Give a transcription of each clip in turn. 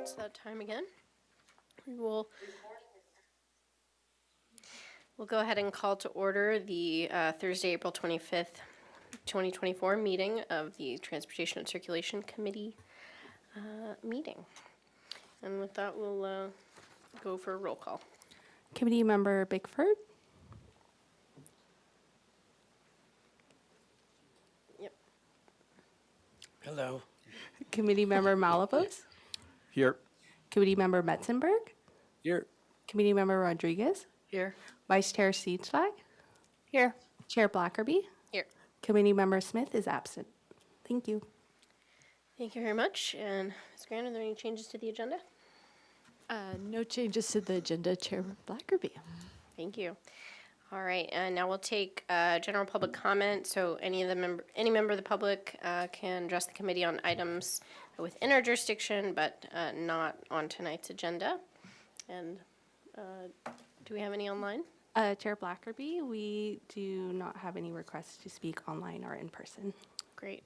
It's that time again. We'll go ahead and call to order the Thursday, April 25th, 2024 meeting of the Transportation and Circulation Committee meeting. And with that, we'll go for a roll call. Committee Member Bickford. Yep. Hello. Committee Member Malabos. Here. Committee Member Metzenberg. Here. Committee Member Rodriguez. Here. Vice Chair Seitslag. Here. Chair Blackerby. Here. Committee Member Smith is absent. Thank you. Thank you very much. And Ms. Grant, are there any changes to the agenda? No changes to the agenda, Chair Blackerby. Thank you. All right, and now we'll take general public comment. So any member of the public can address the committee on items within our jurisdiction, but not on tonight's agenda. And do we have any online? Chair Blackerby, we do not have any requests to speak online or in person. Great,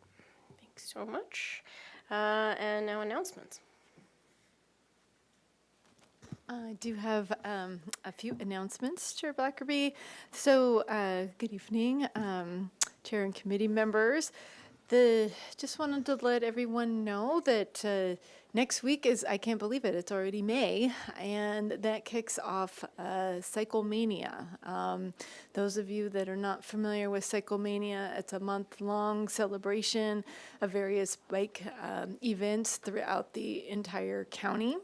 thanks so much. And now announcements. I do have a few announcements, Chair Blackerby. So, good evening, Chair and committee members. Just wanted to let everyone know that next week is, I can't believe it, it's already May, and that kicks off Cyclemania. Those of you that are not familiar with Cyclemania, it's a month-long celebration of various bike events throughout the entire county.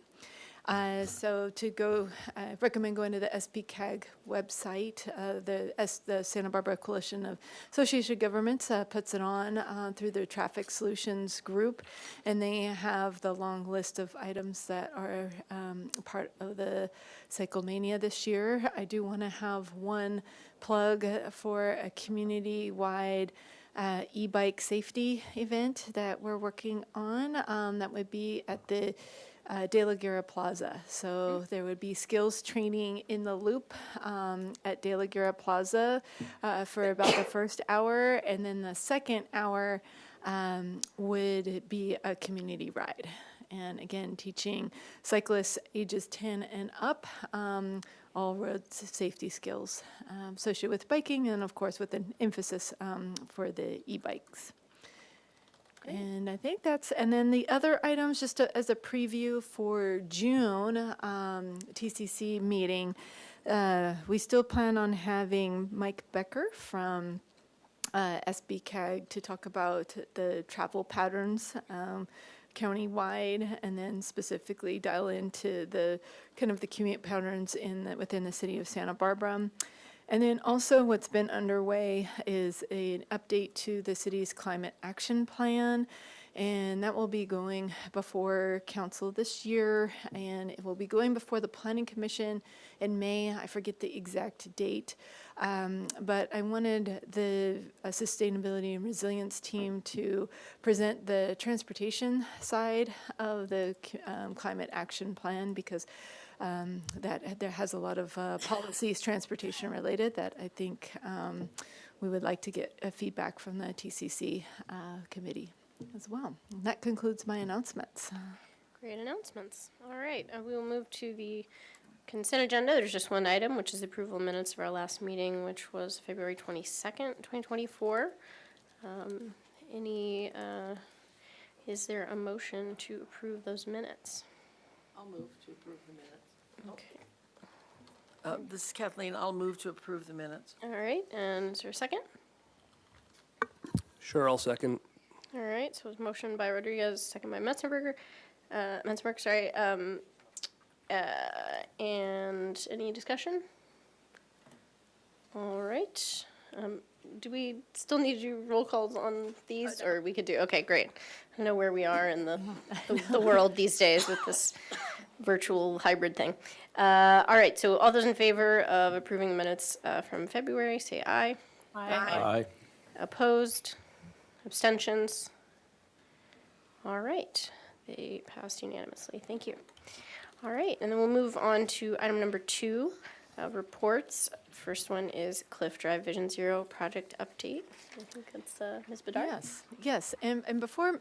So to go, I recommend going to the SPCAG website. The Santa Barbara Coalition of Association of Governments puts it on through their Traffic Solutions group, and they have the long list of items that are part of the Cyclemania this year. I do want to have one plug for a community-wide e-bike safety event that we're working on. That would be at the De La Guerra Plaza. So there would be skills training in the loop at De La Guerra Plaza for about the first hour, and then the second hour would be a community ride. And again, teaching cyclists ages 10 and up all road safety skills associated with biking, and of course with an emphasis for the e-bikes. And I think and then the other items, just as a preview for June TCC meeting, we still plan on having Mike Becker from SBCAG to talk about the travel patterns county-wide, and then specifically dial into the kind of the commute patterns within the city of Santa Barbara. And then also what's been underway is an update to the city's climate action plan, and that will be going before council this year, and it will be going before the Planning Commission in May. I forget the exact date, but I wanted the Sustainability and Resilience team to present the transportation side of the climate action plan, because that there has a lot of policies, transportation related, that I think we would like to get feedback from the TCC committee as well. And that concludes my announcements. Great announcements. All right, we will move to the consent agenda. There's just one item, which is approval of minutes of our last meeting, which was February 22nd, 2024. Is there a motion to approve those minutes? I'll move to approve the minutes. Okay. This is Kathleen. I'll move to approve the minutes. All right, and is there a second? Sure, I'll second. All right, so it was motion by Rodriguez, second by Metzenberg, sorry. And any discussion? All right. Do we still need to do roll calls on these, or we could do? Okay, great. I know where we are in the world these days with this virtual hybrid thing. All right, so all those in favor of approving the minutes from February, say aye. Aye. Opposed? Abstentions? All right, they passed unanimously. Thank you. All right, and then we'll move on to item number 2, reports. First one is Cliff Drive Vision Zero project update. I think it's Ms. Bedard. Yes. And before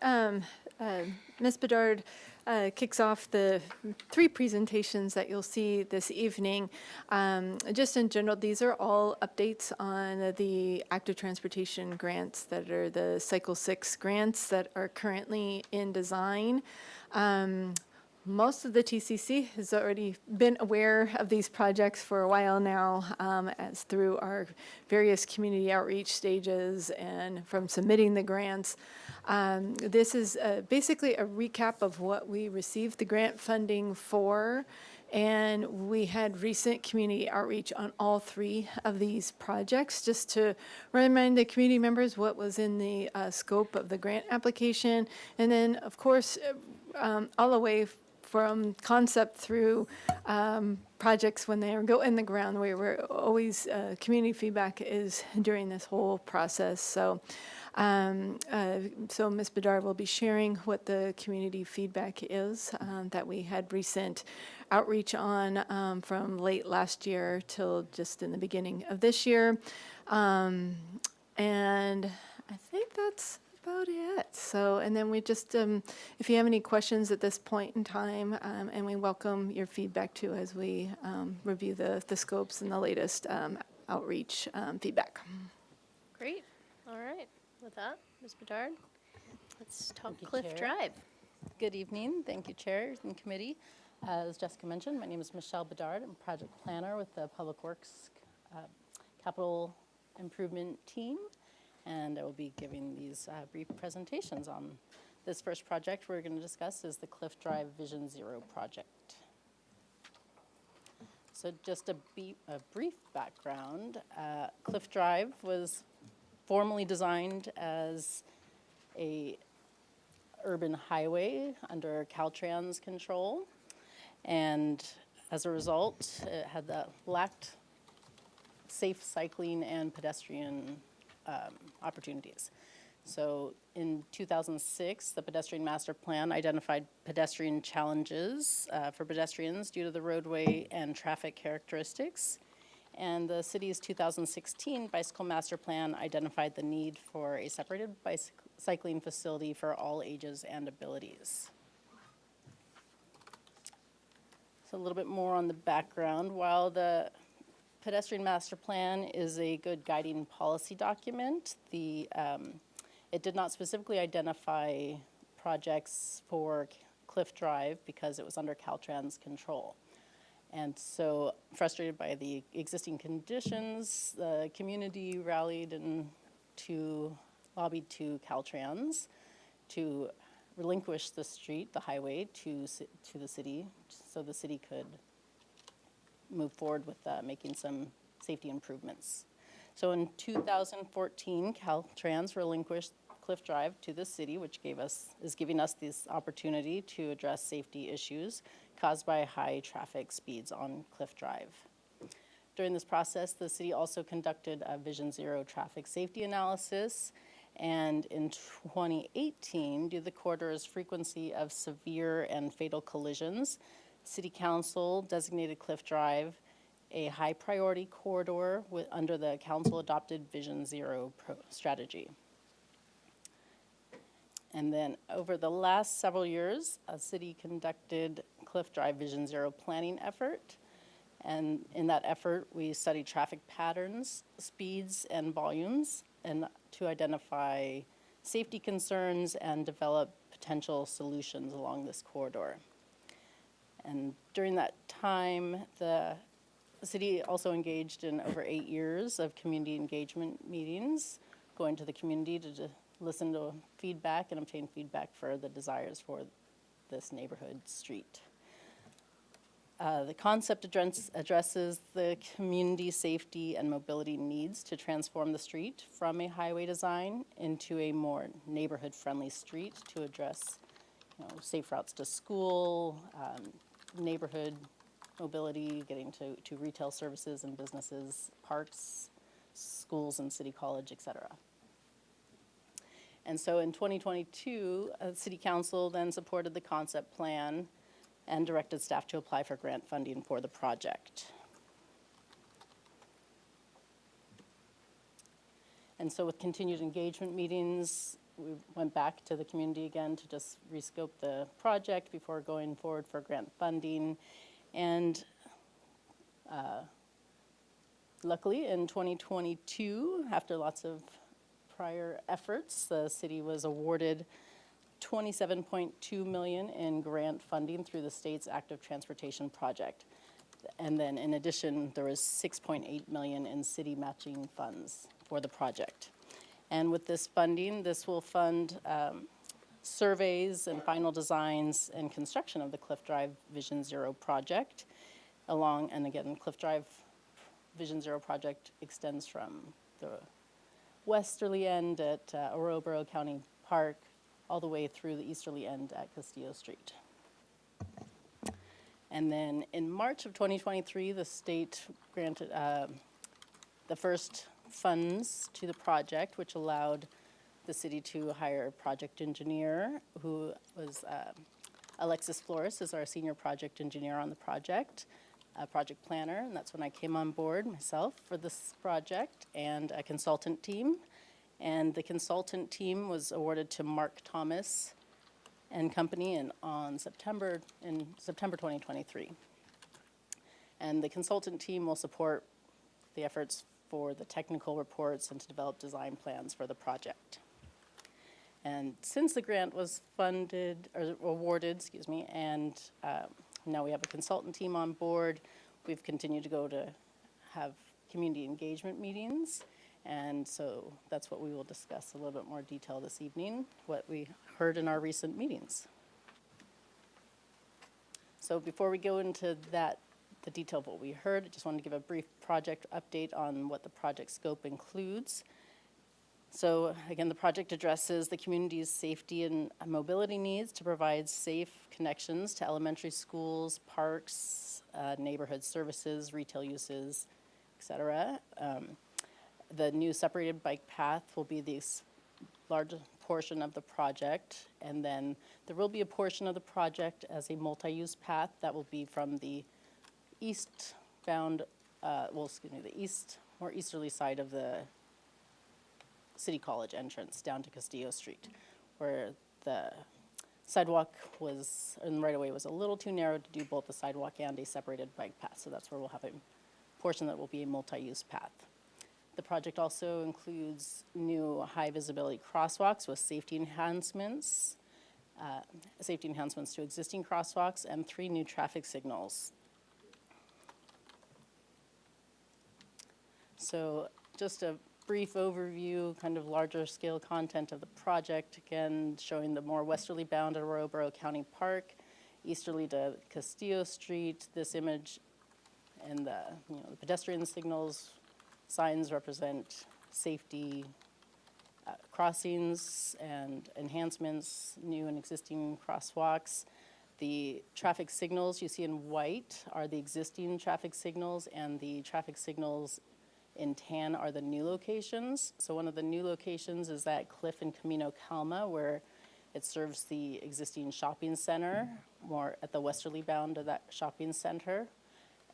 Ms. Bedard kicks off the 3 presentations that you'll see this evening. Just in general, these are all updates on the active transportation grants that are the Cycle 6 grants that are currently in design. Most of the TCC has already been aware of these projects for a while now, as through our various community outreach stages and from submitting the grants. This is basically a recap of what we received the grant funding for, and we had recent community outreach on all 3 of these projects, just to remind the community members what was in the scope of the grant application, and then, of course, all the way from concept through projects when they go in the ground. We were always, community feedback is during this whole process. So Ms. Bedard will be sharing what the community feedback is that we had recent outreach on from late last year till just in the beginning of this year. And I think that's about it. So, and then we just, if you have any questions at this point in time, and we welcome your feedback too as we review the scopes and the latest outreach feedback. Great. All right. With that, Ms. Bedard, let's talk Thank you, Cliff Chair. Drive. Good evening. Thank you, Chair and Committee. As Jessica mentioned, my name is Michelle Bedard. I'm Project Planner with the Public Works Capital Improvement Team, and I will be giving these brief presentations on this first project we're going to discuss is the Cliff Drive Vision Zero project. So just a brief background. Cliff Drive was formally designed as a urban highway under Caltrans control, and as a result, it had lacked safe cycling and pedestrian opportunities. So in 2006, the Pedestrian Master Plan identified pedestrian challenges for pedestrians due to the roadway and traffic characteristics. And the city's 2016 Bicycle Master Plan identified the need for a separated cycling facility for all ages and abilities. So a little bit more on the background. While the Pedestrian Master Plan is a good guiding policy document, it did not specifically identify projects for Cliff Drive because it was under Caltrans control. And so, frustrated by the existing conditions, the community rallied and lobbied to Caltrans to relinquish the street, the highway, to the city, so the city could move forward with making some safety improvements. So in 2014, Caltrans relinquished Cliff Drive to the city, which is giving us this opportunity to address safety issues caused by high traffic speeds on Cliff Drive. During this process, the city also conducted a Vision Zero traffic safety analysis, and in 2018, due to the corridor's frequency of severe and fatal collisions, City Council designated Cliff Drive a high priority corridor under the council adopted Vision Zero strategy. And then over the last several years, a city conducted Cliff Drive Vision Zero planning effort. And in that effort, we studied traffic patterns, speeds, and volumes, and to identify safety concerns and develop potential solutions along this corridor. And during that time, the city also engaged in over 8 years of community engagement meetings, going to the community to listen to feedback and obtain feedback for the desires for this neighborhood street. The concept addresses the community safety and mobility needs to transform the street from a highway design into a more neighborhood-friendly street to address safe routes to school, neighborhood mobility, getting to retail services and businesses, parks, schools and city college, etc. And so in 2022, City Council then supported the concept plan and directed staff to apply for grant funding for the project. And so with continued engagement meetings we went back to the community again to just rescope the project before going forward for grant funding. And luckily, in 2022, after lots of prior efforts, the city was awarded $27.2 million in grant funding through the state's active transportation project. And then in addition, there was $6.8 million in city matching funds for the project. And with this funding, this will fund surveys and final designs and construction of the Cliff Drive Vision Zero project and again, Cliff Drive Vision Zero project extends from the westerly end at Oroboro County Park all the way through the easterly end at Castillo Street. And then in March of 2023, the state granted the first funds to the project, which allowed the city to hire a project engineer who was Alexis Flores is our senior project engineer on the project, a project planner, and that's when I came on board myself for this project, and a consultant team. And the consultant team was awarded to Mark Thomas and Company in September 2023. And the consultant team will support the efforts for the technical reports and to develop design plans for the project. And since the grant was awarded, and now we have a consultant team on board, we've continued to go to have community engagement meetings. And so that's what we will discuss a little bit more detail this evening, what we heard in our recent meetings. So before we go into that, the detail of what we heard, I just wanted to give a brief project update on what the project scope includes. So again, the project addresses the community's safety and mobility needs to provide safe connections to elementary schools, parks, neighborhood services, retail uses, et cetera. The new separated bike path will be the large portion of the project, and then there will be a portion of the project as a multi-use path that will be from the eastbound, the east or easterly side of the City College entrance down to Castillo Street, where the sidewalk and right-of-way was a little too narrow to do both the sidewalk and a separated bike path, so that's where we'll have a portion that will be a multi-use path. The project also includes new high-visibility crosswalks with safety enhancements to existing crosswalks, and 3 new traffic signals. So just a brief overview, kind of larger scale content of the project, again, showing the more westerly bound at Oroboro County Park, easterly to Castillo Street. This image and the pedestrian signals, signs represent safety crossings and enhancements, new and existing crosswalks. The traffic signals you see in white are the existing traffic signals, and the traffic signals in tan are the new locations. So one of the new locations is at Cliff and Camino Calma, where it serves the existing shopping center, more at the westerly bound of that shopping center.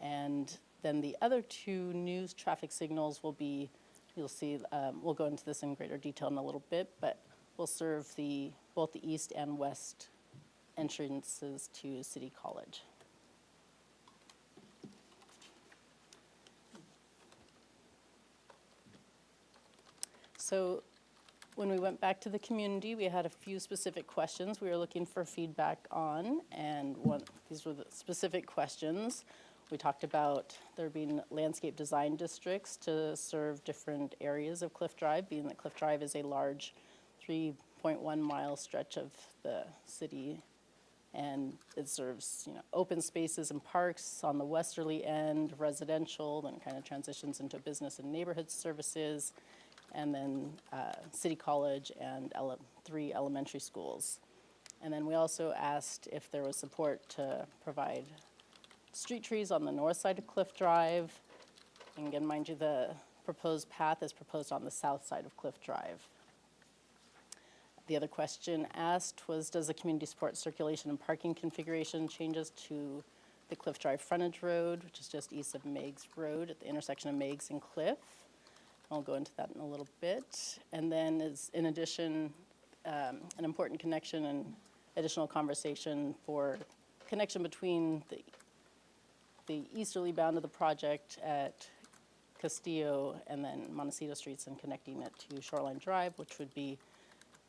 And then the other 2 new traffic signals will be, you'll see, we'll go into this in greater detail in a little bit, but will serve both the east and west entrances to City College. So when we went back to the community, we had a few specific questions we were looking for feedback on, and these were the specific questions. We talked about there being landscape design districts to serve different areas of Cliff Drive, being that Cliff Drive is a large 3.1 mile stretch of the city, and it serves open spaces and parks on the westerly end, residential, then kind of transitions into business and neighborhood services, and then City College and 3 elementary schools. And then we also asked if there was support to provide street trees on the north side of Cliff Drive. And again, mind you, the proposed path is proposed on the south side of Cliff Drive. The other question asked was, does the community support circulation and parking configuration changes to the Cliff Drive frontage road, which is just east of Meigs Road at the intersection of Meigs and Cliff? I'll go into that in a little bit. And then in addition, an important connection and additional conversation for connection between the easterly bound of the project at Castillo and then Montecito Streets and connecting it to Shoreline Drive, which would be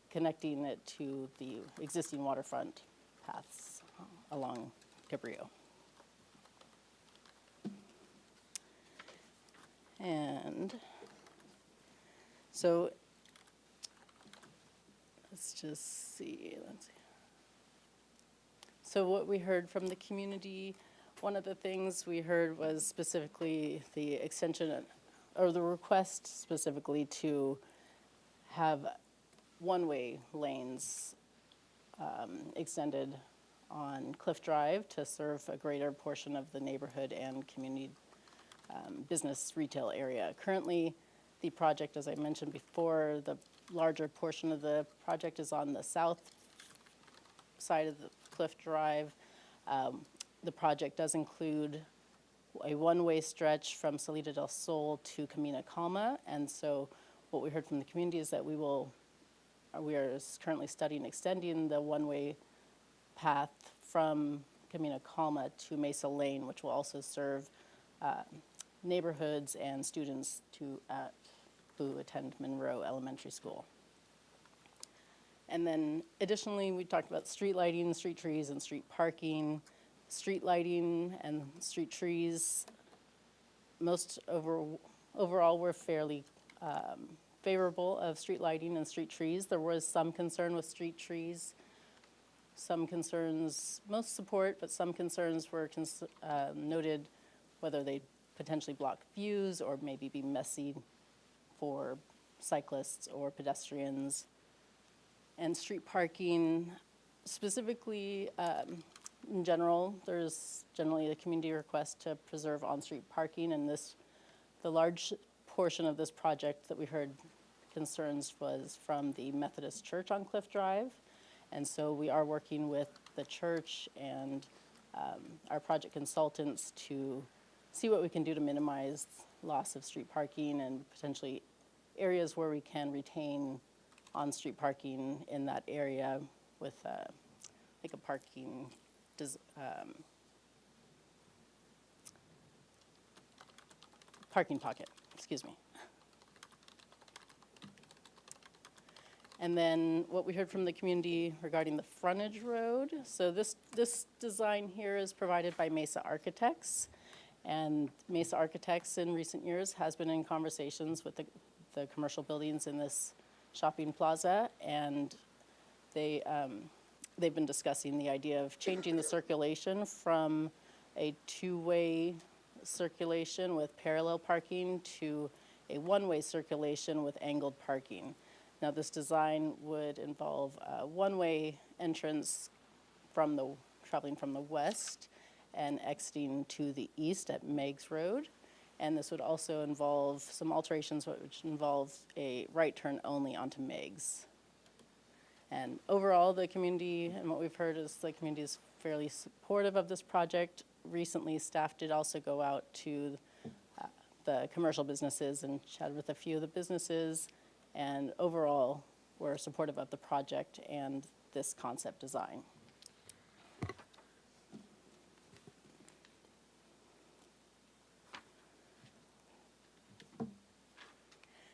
connecting it to the existing waterfront paths along Cabrillo. And so let's just see, So what we heard from the community, one of the things we heard was specifically the extension, or the request specifically to have one-way lanes extended on Cliff Drive to serve a greater portion of the neighborhood and community business retail area. Currently, the project, as I mentioned before, the larger portion of the project is on the south side of the Cliff Drive. The project does include a one-way stretch from Salida del Sol to Camina Calma, and so what we heard from the community is that we are currently studying extending the one-way path from Camina Calma to Mesa Lane, which will also serve neighborhoods and students who attend Monroe Elementary School. And then additionally, we talked about street lighting, street trees, and street parking. Street lighting and street trees, overall, we're fairly favorable of street lighting and street trees. There was some concern with street trees. Some concerns, most support, but some concerns were noted, whether they potentially block views or maybe be messy for cyclists or pedestrians. And street parking, specifically, in general, there's generally a community request to preserve on-street parking, and the large portion of this project that we heard concerns was from the Methodist Church on Cliff Drive. And so we are working with the church and our project consultants to see what we can do to minimize loss of street parking and potentially areas where we can retain on-street parking in that area with like a parking pocket, excuse me. And then what we heard from the community regarding the frontage road. So this design here is provided by Mesa Architects. And Mesa Architects in recent years has been in conversations with the commercial buildings in this shopping plaza. And they've been discussing the idea of changing the circulation from a two-way circulation with parallel parking to a one-way circulation with angled parking. Now, this design would involve a one-way entrance traveling from the west and exiting to the east at Meigs Road. And this would also involve some alterations which involve a right turn only onto Meigs. And overall, the community, and what we've heard is the community is fairly supportive of this project. Recently, staff did also go out to the commercial businesses and chatted with a few of the businesses. And overall, we're supportive of the project and this concept design.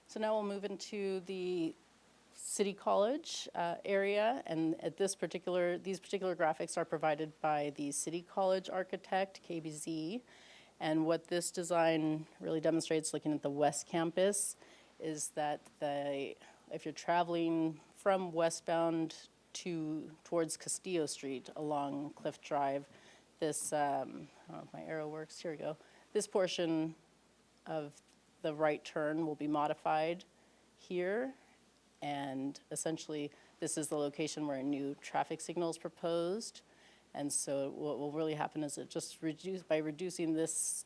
So now we'll move into the City College area, and at these particular graphics are provided by the City College architect, KBZ. And what this design really demonstrates, looking at the West Campus, is that if you're traveling from westbound towards Castillo Street along Cliff Drive, this, I don't know if my arrow works, here we go. This portion of the right turn will be modified here, and essentially this is the location where a new traffic signal is proposed. And so what will really happen is it just by reducing this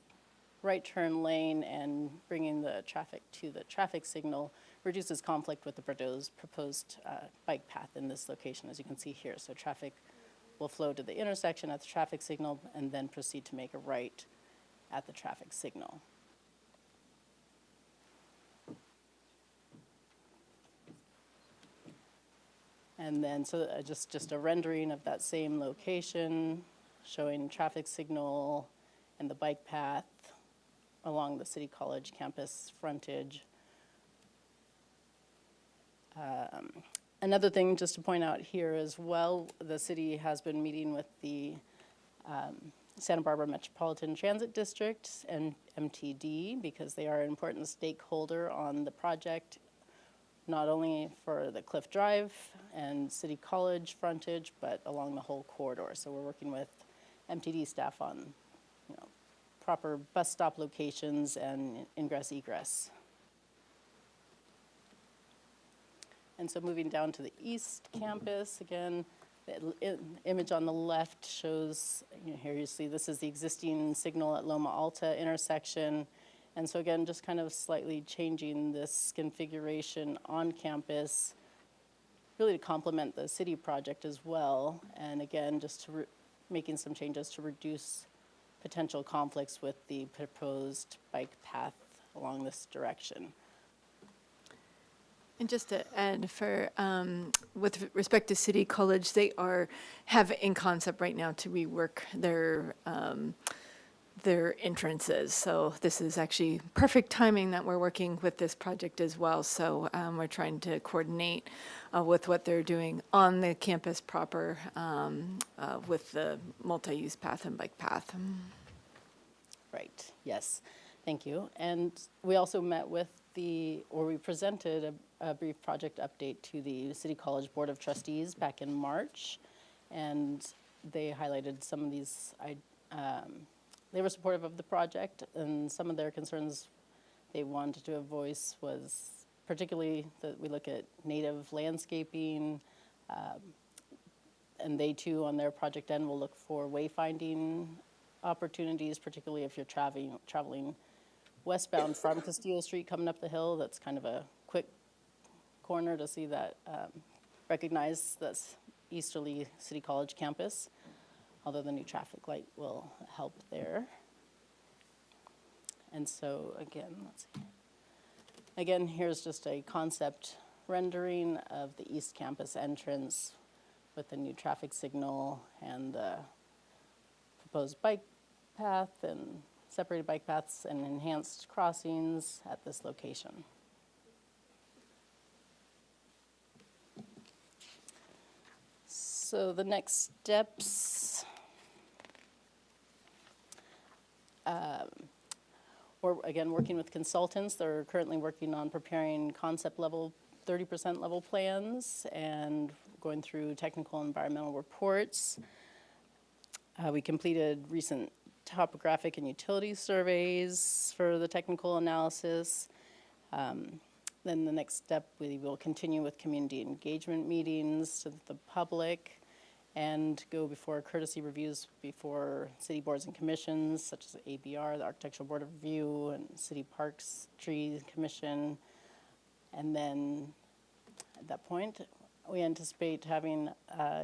right turn lane and bringing the traffic to the traffic signal, reduces conflict with the proposed bike path in this location, as you can see here. So traffic will flow to the intersection at the traffic signal and then proceed to make a right at the traffic signal. And then, so just a rendering of that same location, showing traffic signal and the bike path along the City College campus frontage. Another thing just to point out here as well, the city has been meeting with the Santa Barbara Metropolitan Transit District and MTD because they are an important stakeholder on the project, not only for the Cliff Drive and City College frontage, but along the whole corridor. So we're working with MTD staff on, proper bus stop locations and ingress egress. And so moving down to the East Campus, again, the image on the left shows, here you see this is the existing signal at Loma Alta intersection. And so again, just kind of slightly changing this configuration on campus, really to complement the city project as well. And again, just to making some changes to reduce potential conflicts with the proposed bike path along this direction. And just to add, for with respect to City College, they have in concept right now to rework their entrances. So this is actually perfect timing that we're working with this project as well. So we're trying to coordinate with what they're doing on the campus proper with the multi-use path and bike path. Right, yes, thank you. And we also met with we presented a brief project update to the City College Board of Trustees back in March. And they highlighted some of these, they were supportive of the project, and some of their concerns they wanted to voice was particularly that we look at native landscaping, and they too on their project end will look for wayfinding opportunities, particularly if you're traveling westbound from Castillo Street coming up the hill. That's kind of a quick corner to see that, recognize this easterly City College campus, although the new traffic light will help there. And so again, let's see. Again, here's just a concept rendering of the East Campus entrance with the new traffic signal and the proposed bike path and separated bike paths and enhanced crossings at this location. So the next steps, we're again working with consultants. They're currently working on preparing concept level, 30% level plans and going through technical and environmental reports. We completed recent topographic and utility surveys for the technical analysis. Then the next step, we will continue with community engagement meetings to the public and go before courtesy reviews before city boards and commissions, such as ABR, the Architectural Board of Review, and City Parks Tree Commission. And then at that point, we anticipate having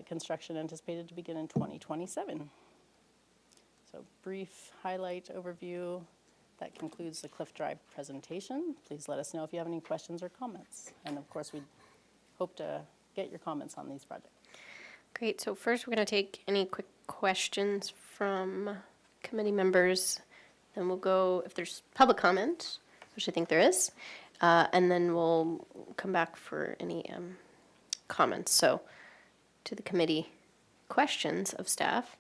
construction anticipated to begin in 2027. So brief highlight overview. That concludes the Cliff Drive presentation. Please let us know if you have any questions or comments. And of course, we hope to get your comments on these projects. Great, so first we're going to take any quick questions from committee members. Then we'll go, if there's public comment, which I think there is, and then we'll come back for any comments. So to the committee questions of staff.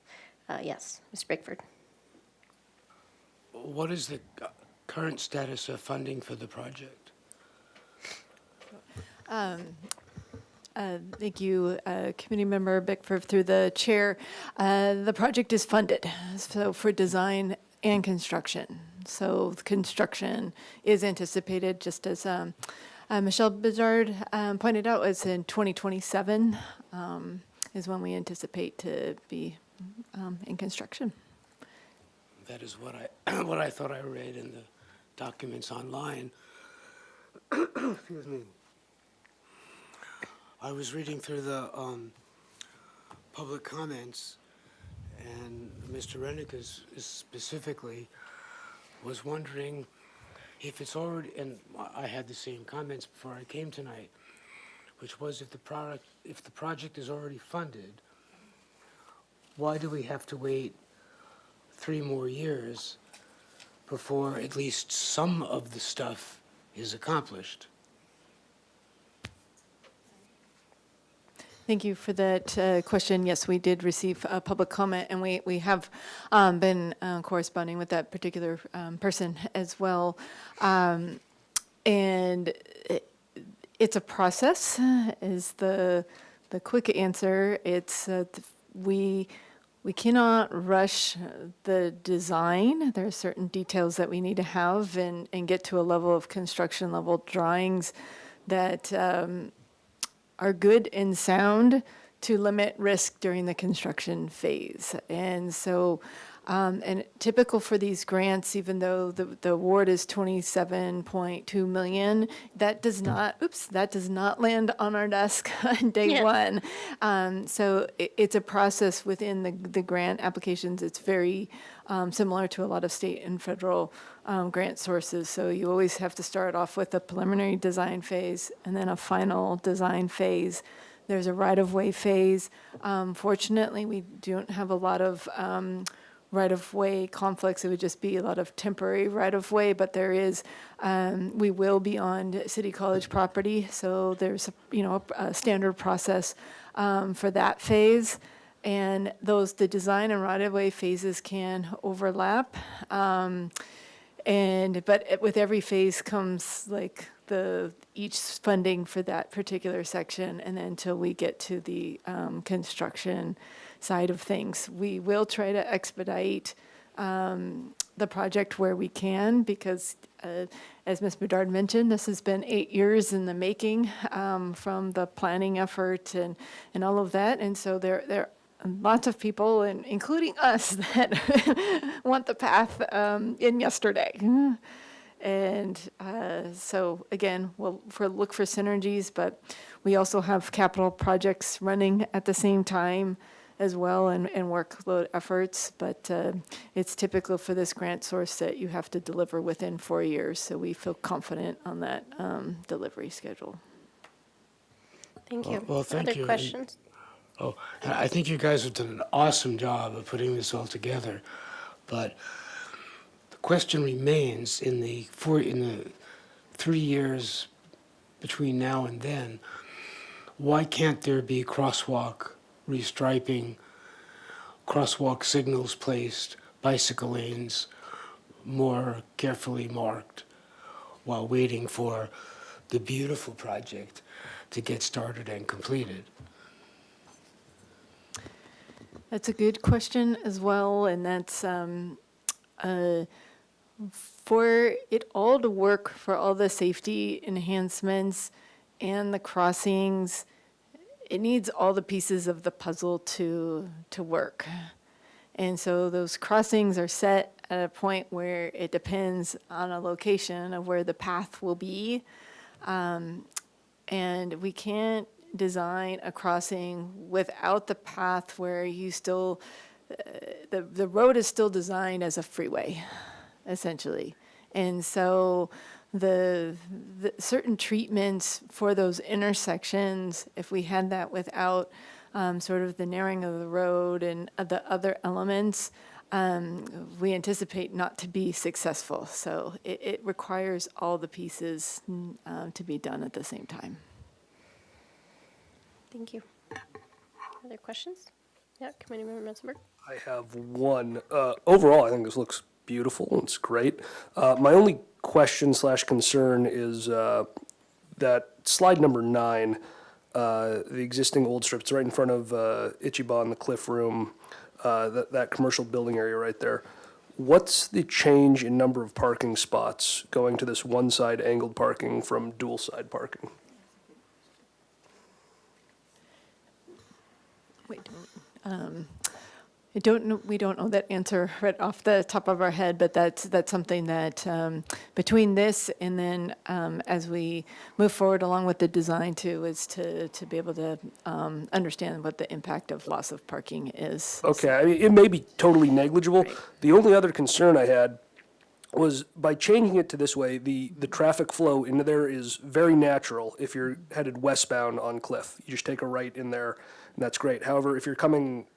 Yes, Ms. Bickford. What is the current status of funding for the project? Thank you, Committee Member Bickford, through the chair. The project is funded, so for design and construction. So the construction is anticipated, just as Michelle Bizard pointed out, was in 2027 is when we anticipate to be in construction. That is what I thought I read in the documents online. Excuse me. I was reading through the public comments, and Mr. Rennick specifically was wondering if it's already, and I had the same comments before I came tonight, which was if the project is already funded, why do we have to wait 3 more years before at least some of the stuff is accomplished? Thank you for that question. Yes, we did receive a public comment, and we have been corresponding with that particular person as well. And it's a process, is the quick answer. It's we cannot rush the design. There are certain details that we need to have and get to a level of construction level drawings that are good and sound to limit risk during the construction phase. And so, and typical for these grants, even though the award is 27.2 million, that does not land on our desk on day one. So it's a process within the grant applications. It's very similar to a lot of state and federal grant sources. So you always have to start off with a preliminary design phase and then a final design phase. There's a right-of-way phase. Fortunately, we don't have a lot of right-of-way conflicts. It would just be a lot of temporary right-of-way, but there is, we will be on City College property, so there's, a standard process for that phase. And the design and right-of-way phases can overlap. But with every phase comes like each funding for that particular section, and then until we get to the construction side of things. We will try to expedite the project where we can, because as Ms. Bedard mentioned, this has been 8 years in the making from the planning effort and all of that. And so there are lots of people, and including us, that want the path in yesterday. And so again, we'll look for synergies, but we also have capital projects running at the same time as well, and workload efforts. But it's typical for this grant source that you have to deliver within 4 years. So we feel confident on that delivery schedule. Thank you. Well, thank Other you. questions? Oh, and I think you guys have done an awesome job of putting this all together, but the question remains, in the 3 years between now and then, why can't there be crosswalk restriping, crosswalk signals placed, bicycle lanes more carefully marked, while waiting for the beautiful project to get started and completed? That's a good question as well, and that's for it all to work, for all the safety enhancements and the crossings. It needs all the pieces of the puzzle to work. And so those crossings are set at a point where it depends on a location of where the path will be. And we can't design a crossing without the path where you still, the road is still designed as a freeway, essentially. And so the certain treatments for those intersections, if we had that without sort of the narrowing of the road and the other elements, we anticipate not to be successful. So it requires all the pieces to be done at the same time. Thank you. Other questions? Yeah, Committee Member Metzenberg? I have one. Overall, I think this looks beautiful. It's great. My only question / concern is that slide number 9, the existing old strip. It's right in front of Ichiban, the Cliff Room, that commercial building area right there. What's the change in number of parking spots going to this one-side angled parking from dual-side parking? We don't know that answer right off the top of our head, but that's something that between this and then as we move forward along with the design too, is to be able to understand what the impact of loss of parking is. Okay, I mean, it may be totally negligible. The only other concern I had was by changing it to this way, the traffic flow into there is very natural if you're headed westbound on Cliff. You just take a right in there, and that's great. However, if you're coming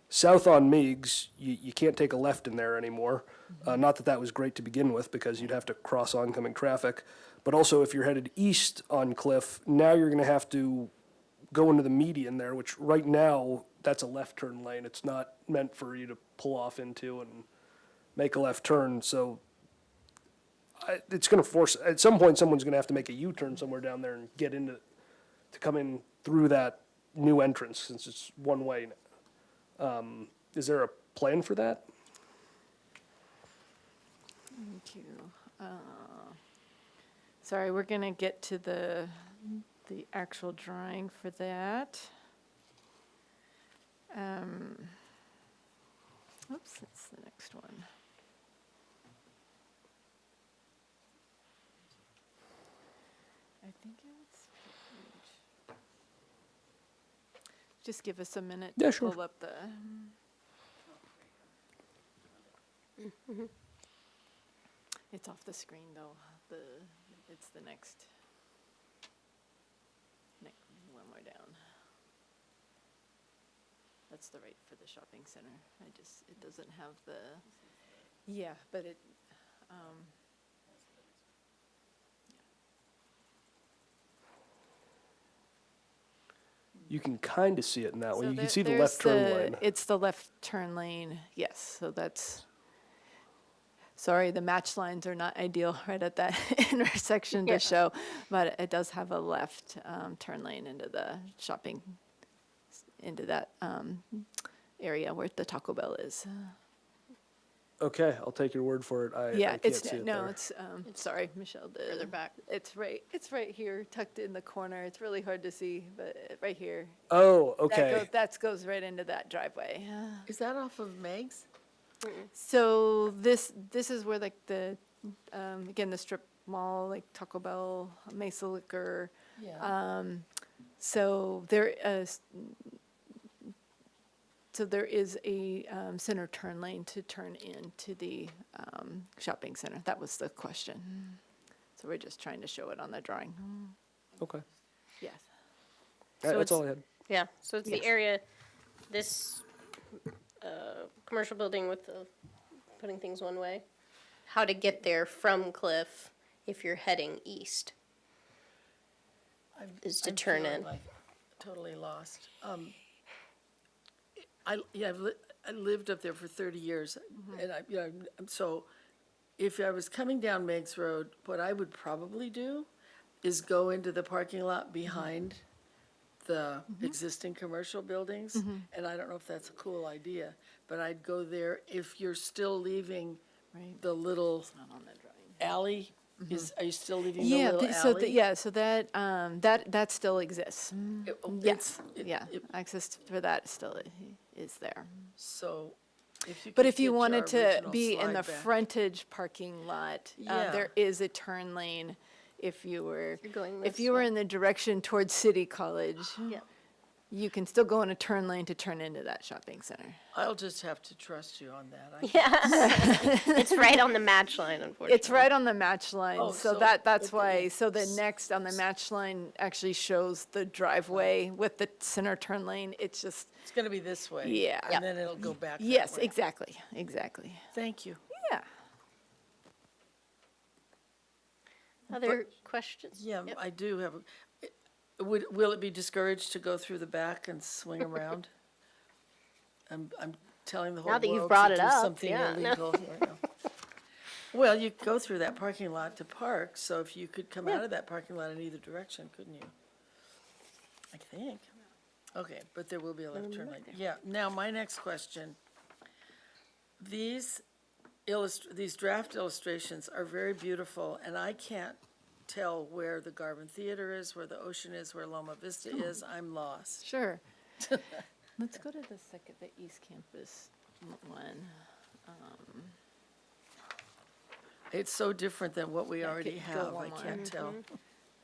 south on Meigs, you can't take a left in there anymore. Not that that was great to begin with, because you'd have to cross oncoming traffic. But also, if you're headed east on Cliff, now you're gonna have to go into the median there, which right now, that's a left turn lane. It's not meant for you to pull off into and make a left turn, so it's gonna force, at some point, someone's gonna have to make a U-turn somewhere down there and get into, to come in through that new entrance, since it's one way. Is there a plan for that? Thank you. Sorry, we're gonna get to the actual drawing for that. Oops, that's the next one. I think it's page. Just give us a minute Yeah, to sure. pull up the. It's off the screen though. It's the next. One more down. That's the right for the shopping center. It doesn't have the. Yeah, but it. You can kind of see it in that way. So You can there- see the there's left turn lane. It's the left turn lane, yes, so that's, sorry, the match lines are not ideal right at that intersection Yeah. to show, but it does have a left turn lane into the shopping, into that area where the Taco Bell is. Okay, I'll take your word for it. I Yeah, can't it's, see it no, there. it's, sorry, Michelle. Further back. It's right here, tucked in the corner. It's really hard to see, but right here. Oh, That okay. goes right into that driveway. Is that off of Meg's? So this is where like the, again, the strip mall, like Taco Bell, Mesa Liquor. Yeah. So there is a center turn lane to turn into the shopping center. That was the question. So we're just trying to show it on the drawing. Okay. Yes. So That's all I had. Yeah, so it's the Yes. area, this commercial building with the, putting things one way. How to get there from Cliff if you're heading east. Is to turn feeling in. like totally lost. I lived up there for 30 years, and so if I was coming down Meigs Road, what I would probably do is go into the parking lot behind the existing commercial buildings, and I don't know if that's a cool idea, but I'd go there if you're still leaving Right. the little Not on the drawing. alley. Are you still leaving the Yeah, little so alley? so that still exists. Yes, It- yeah, it- access for that still is there. So if you But could if you get wanted your to original be in slide the back. frontage parking lot, Yeah. there is a turn lane if you were, You're going if this you were way. in the direction towards City College, Yeah. you can still go in a turn lane to turn into that shopping center. I'll just have to trust you on that. Yeah. It's right on the match line, unfortunately. It's right on the match line, Oh, so so that's if the- why, so the next on the match line actually shows the driveway with the center turn lane. It's just, It's gonna be this way. Yeah. And then it'll go back that yes, way. exactly. Thank you. Yeah. Other questions? Yeah, Yep. I do have, will it be discouraged to go through the back and swing around? I'm telling the whole Now that you've world brought to it do up, something yeah, no. illegal right now. Well, you go through that parking lot to park, so if you could come out of that parking lot in either direction, couldn't you? I think. Okay, but there will be a left turn lane. Yeah, now my next question. These draft illustrations are very beautiful, and I can't tell where the Garvin Theater is, where the ocean is, where Loma Vista is. I'm lost. Sure. Let's go to the East Campus one. It's so different than what we already go have. one I more. can't tell.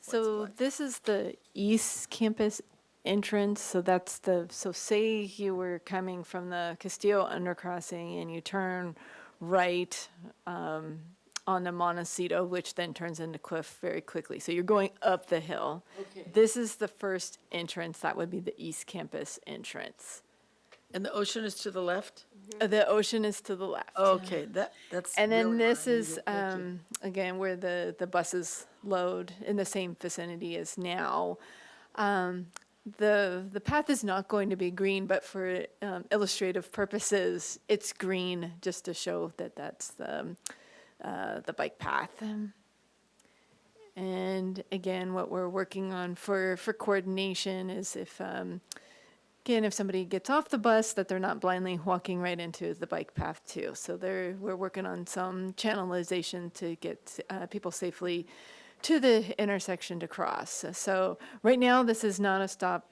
So this is the East Campus entrance, so so say you were coming from the Castillo undercrossing and you turn right, on the Montecito, which then turns into cliff very quickly. So you're going up the hill. Okay. This is the first entrance. That would be the East Campus entrance. And the ocean is to the left? The ocean is to the left. Okay, that's And then really this what I is, needed. Thank you. again, where the buses load in the same vicinity as now. The path is not going to be green, but for illustrative purposes, it's green just to show that that's the bike path. And again, what we're working on for coordination is if, again, if somebody gets off the bus, that they're not blindly walking right into the bike path too. So we're working on some channelization to get people safely to the intersection to cross. So right now, this is not a stop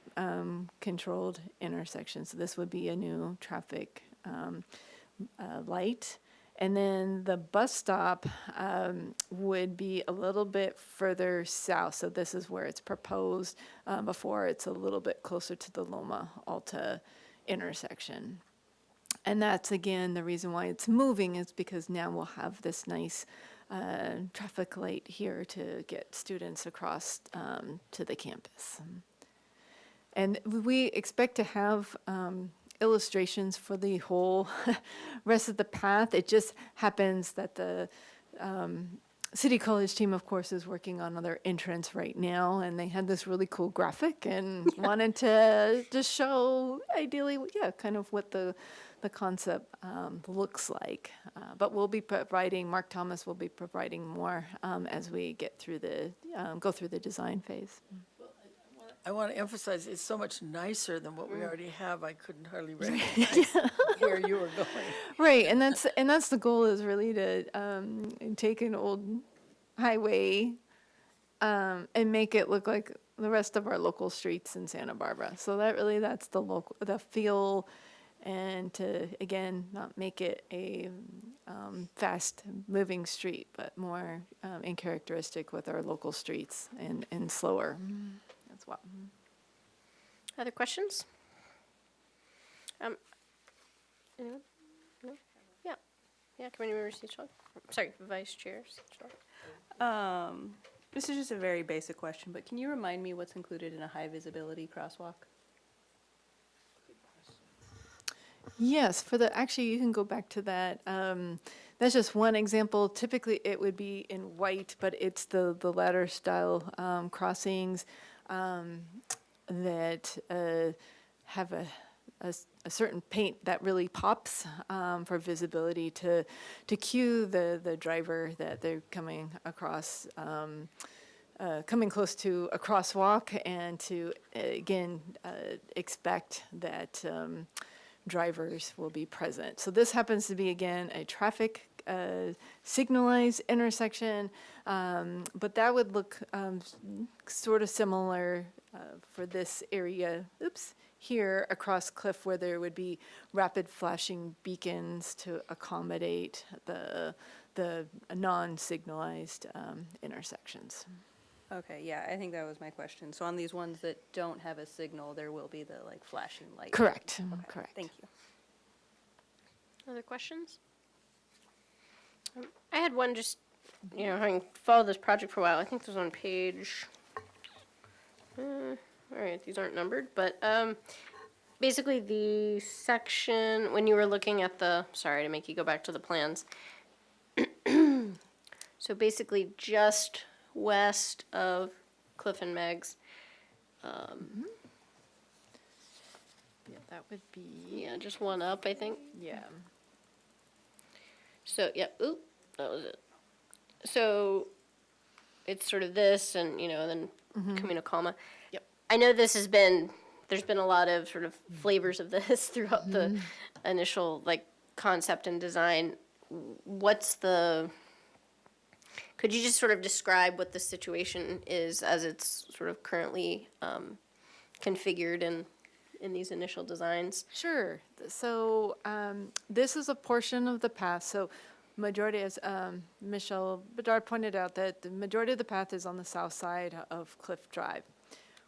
controlled intersection. So this would be a new traffic light. And then the bus stop would be a little bit further south. So this is where it's proposed before it's a little bit closer to the Loma Alta intersection. And that's, again, the reason why it's moving is because now we'll have this nice traffic light here to get students across to the campus. And we expect to have illustrations for the whole rest of the path. It just happens that the City College team, of course, is working on another entrance right now, and they had this really cool graphic and wanted to just show, ideally, yeah, kind of what the concept looks like. But we'll be providing, Mark Thomas will be providing more as we get through go through the design phase. I want to emphasize, it's so much nicer than what we already have. I couldn't hardly recognize where you were going. Right, and that's the goal, is really to take an old highway and make it look like the rest of our local streets in Santa Barbara. So that's the feel, and to, again, not make it a fast moving street, but more in characteristic with our local streets and slower as well. Other questions? Anyone? No? Yeah. Yeah, Committee Member Seachog. Sorry, Vice Chair Seachog. This is just a very basic question, but can you remind me what's included in a high visibility crosswalk? Yes, actually, you can go back to that. That's just one example. Typically, it would be in white, but it's the ladder style crossings that have a certain paint that really pops for visibility to cue the driver that they're coming across, coming close to a crosswalk, and to, again, expect that drivers will be present. So this happens to be, again, a traffic signalized intersection, but that would look sort of similar for this area, here across Cliff, where there would be rapid flashing beacons to accommodate the non-signalized intersections. Okay, yeah, I think that was my question. So on these ones that don't have a signal, there will be the flashing light. Correct, Okay, correct. Thank you. Other questions? I had one, just, having followed this project for a while. I think this was on page, all right, these aren't numbered, but basically the section, when you were looking at sorry to make you go back to the plans. So basically just west of Cliff and Meg's. Yeah, that would be, Yeah, just one up, I think. yeah. So, yeah, oop, that was it. So, it's sort of this and, then Camino Calma. Yep. I know there's been a lot of sort of flavors of this throughout the initial, concept and design. Could you just sort of describe what the situation is as it's sort of currently configured in these initial designs? Sure. So this is a portion of the path. So majority, as Michelle Bedard pointed out, that the majority of the path is on the south side of Cliff Drive.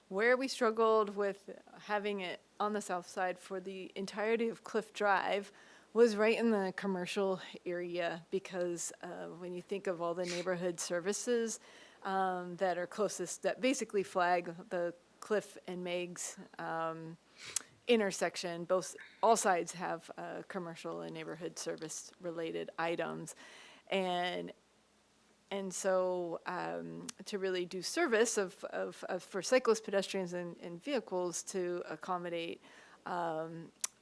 Where we struggled with having it on the south side for the entirety of Cliff Drive was right in the commercial area because when you think of all the neighborhood services that are closest, that basically flag the Cliff and Meg's intersection, all sides have commercial and neighborhood service related items. And so to really do service for cyclists, pedestrians, and vehicles to accommodate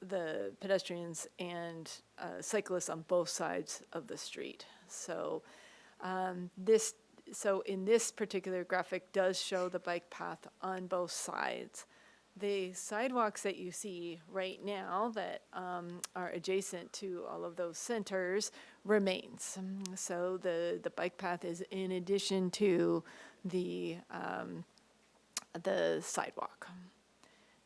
the pedestrians and cyclists on both sides of the street. So so in this particular graphic does show the bike path on both sides. The sidewalks that you see right now that are adjacent to all of those centers remains. So the bike path is in addition to the sidewalk.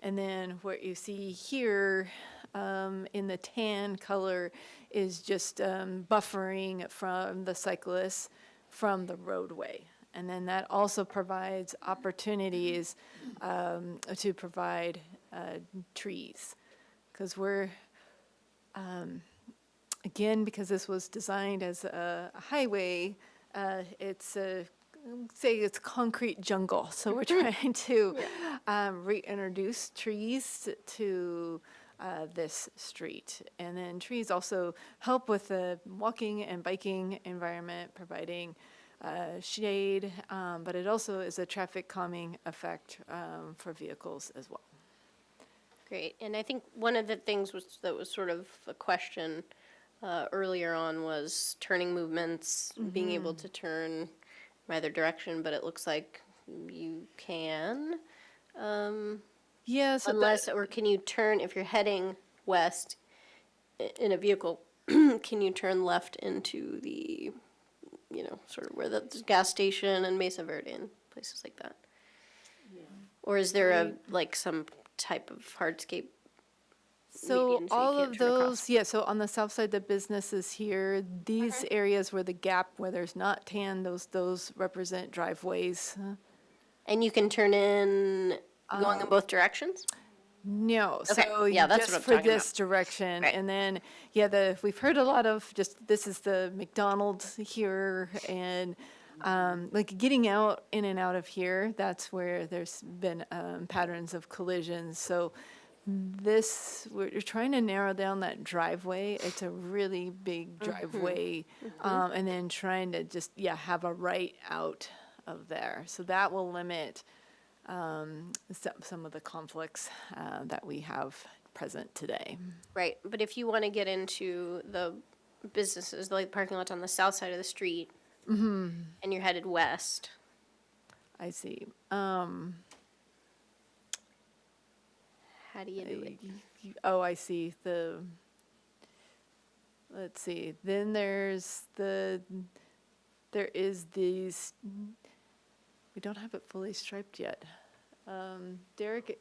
And then what you see here in the tan color is just buffering from the cyclists from the roadway. And then that also provides opportunities to provide trees. Because we're, again, because this was designed as a highway, it's it's concrete jungle. So we're trying to reintroduce trees to this street. And then trees also help with the walking and biking environment, providing shade, but it also is a traffic calming effect for vehicles as well. Great, and I think one of the things that was sort of a question earlier on was turning movements, being able to turn in either direction, but it looks like you can. Yeah, so Unless, or can you turn, if you're heading west in a vehicle, can you turn left into the, sort of where the gas station and Mesa Verde and places like that? Or is there some type of hardscape? So median so you all can't of turn across? those, yeah, so on the south side, the businesses here, these areas where the gap, where there's not tan, those represent driveways. And you can turn in going in both directions? No, Okay, so yeah, that's just what I'm for talking this direction. Right. And then, we've heard a lot of this is the McDonald's here and getting out in and out of here, that's where there's been patterns of collisions. So we're trying to narrow down that driveway. It's a really big driveway. And then trying to just, have a right out of there. So that will limit some of the conflicts that we have present today. Right, but if you want to get into the businesses, like parking lots on the south side of the street, and you're headed west, I see. how do you do it? Oh, I see. Let's see. Then there is these, we don't have it fully striped yet. Derek,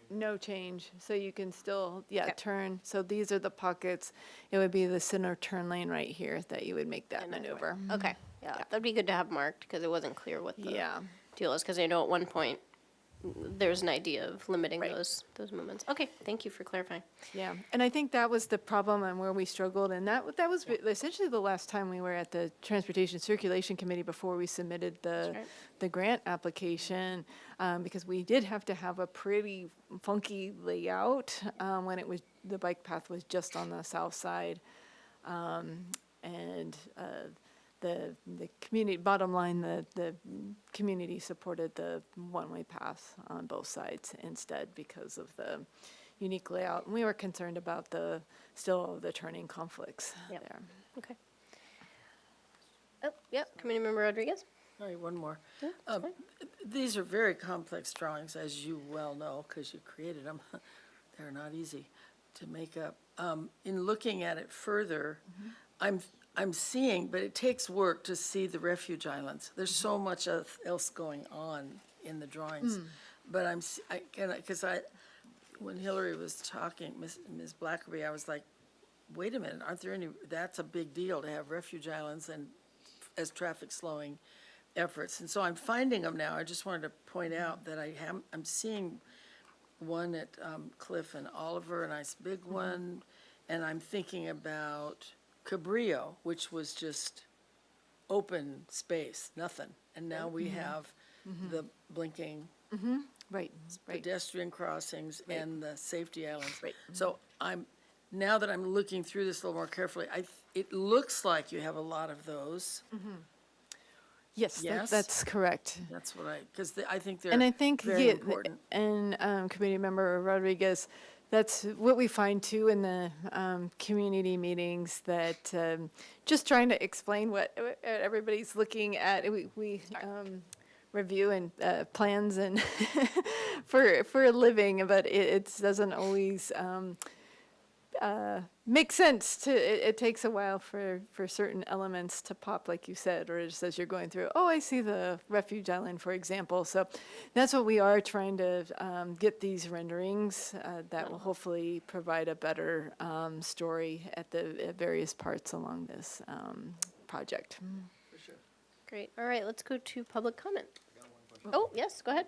no change. So you can still, Okay. turn. So these are the pockets. It would be the center turn lane right here that you would make that maneuver. Okay, yeah, that'd be good to have marked, because it wasn't clear what the Yeah. deal is, because I know at one point, there's an idea of limiting Right. those movements. Okay, thank you for clarifying. Yeah, and I think that was the problem and where we struggled, and that was essentially the last time we were at the Transportation Circulation Committee before we submitted the grant application, because we did have to have a pretty funky layout when the bike path was just on the south side, and the community, bottom line, the community supported the one-way path on both sides instead because of the unique layout. And we were concerned about the turning conflicts Yep. there. Okay. Oh, yep, Committee Member Rodriguez? Sorry, one more. Yeah, that's fine. These are very complex drawings, as you well know, because you created them. They're not easy to make up. In looking at it further, I'm seeing, but it takes work to see the refuge islands. There's so much else going on in the drawings. But when Hillary was talking, Ms. Blackerby, I was like, wait a minute, aren't there any, that's a big deal to have refuge islands and as traffic slowing efforts. And so I'm finding them now. I just wanted to point out that I'm seeing one at Cliff and Oliver, a nice big one, And I'm thinking about Cabrillo, which was just open space, nothing. And now we have the blinking Right, right. pedestrian crossings and the safety islands. Right. So now that I'm looking through this a little more carefully, it looks like you have a lot of those. Yes, Yes? that's correct. That's what because I think And I they're think, very yeah, important. and Committee Member Rodriguez, that's what we find too in the community meetings, that just trying to explain what everybody's looking at. We review and plans and for a living, but it doesn't always make sense to, it takes a while for certain elements to pop, like you said, or just as you're going through, oh, I see the refuge island, for example. So that's what we are trying to get these renderings that will hopefully provide a better story at the various parts along this project. Great. All right, let's go to public comment. Oh, yes, go ahead.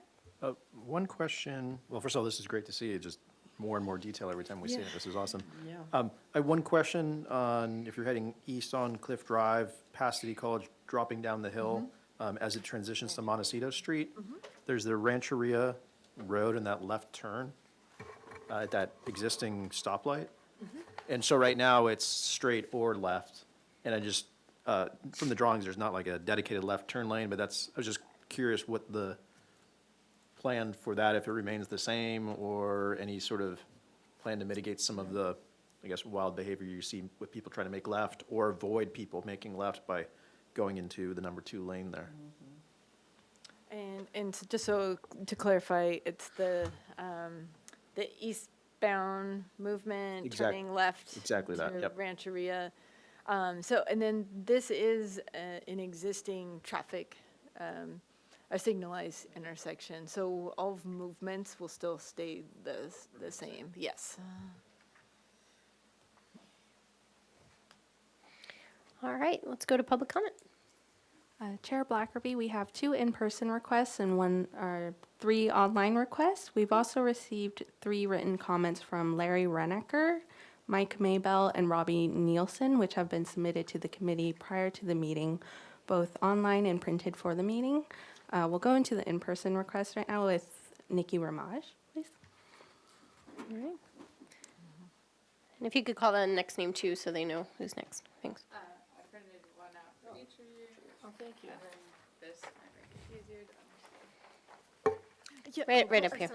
One question, well, first of all, this is great to see, just more and more detail every time we see it, this is awesome. Yeah. I have one question on, if you're heading east on Cliff Drive, past City College, dropping down the hill, as it transitions to Montecito Street, there's the Rancheria Road and that left turn, at that existing stoplight. And so right now, it's straight or left, and I just, from the drawings, there's not like a dedicated left turn lane, but I was just curious what the plan for that, if it remains the same, or any sort of plan to mitigate some of the, I guess, wild behavior you see with people trying to make left, or avoid people making left by going into the number 2 lane there. And just so to clarify, it's the eastbound movement, turning left. Exactly that, to yep. Rancheria. So, and then this is an existing traffic, a signalized intersection. So all movements will still stay the same, yes. All right, let's go to public comment. Chair Blackerby, we have 2 in-person requests and 3 online requests. We've also received 3 written comments from Larry Reneker, Mike Maybell, and Robbie Nielsen, which have been submitted to the committee prior to the meeting, both online and printed for the meeting. We'll go into the in-person request right now with Nikki Ramage, please. All right. And if you could call the next name too, so they know who's next. Thanks. I printed one out for each of you. Oh, thank you. And then this might make it easier to understand. Right up here.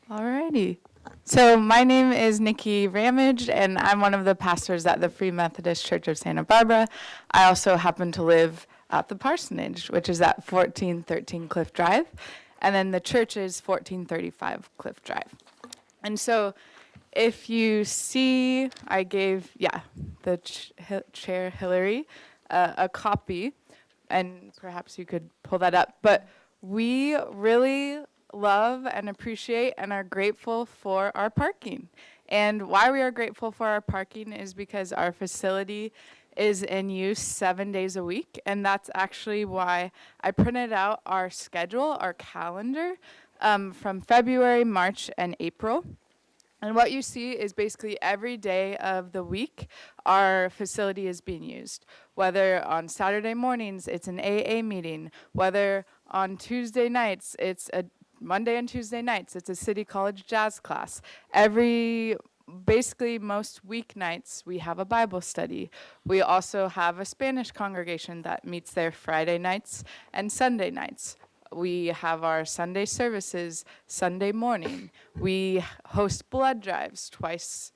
Alrighty. So my name is Nikki Ramage, and I'm one of the pastors at the Free Methodist Church of Santa Barbara. I also happen to live at the parsonage, which is at 1413 Cliff Drive, and then the church is 1435 Cliff Drive. And so if you see, I gave, the Chair Hillary a copy, and perhaps you could pull that up, but we really love and appreciate and are grateful for our parking. And why we are grateful for our parking is because our facility is in use 7 days a week, and that's actually why I printed out our schedule, our calendar, from February, March, and April. And what you see is basically every day of the week, our facility is being used. Whether on Saturday mornings, it's an AA meeting. Whether on Tuesday nights, it's a Monday and Tuesday nights, it's a City College jazz class. Basically most weeknights, we have a Bible study. We also have a Spanish congregation that meets there Friday nights and Sunday nights. We have our Sunday services Sunday morning. We host blood drives twice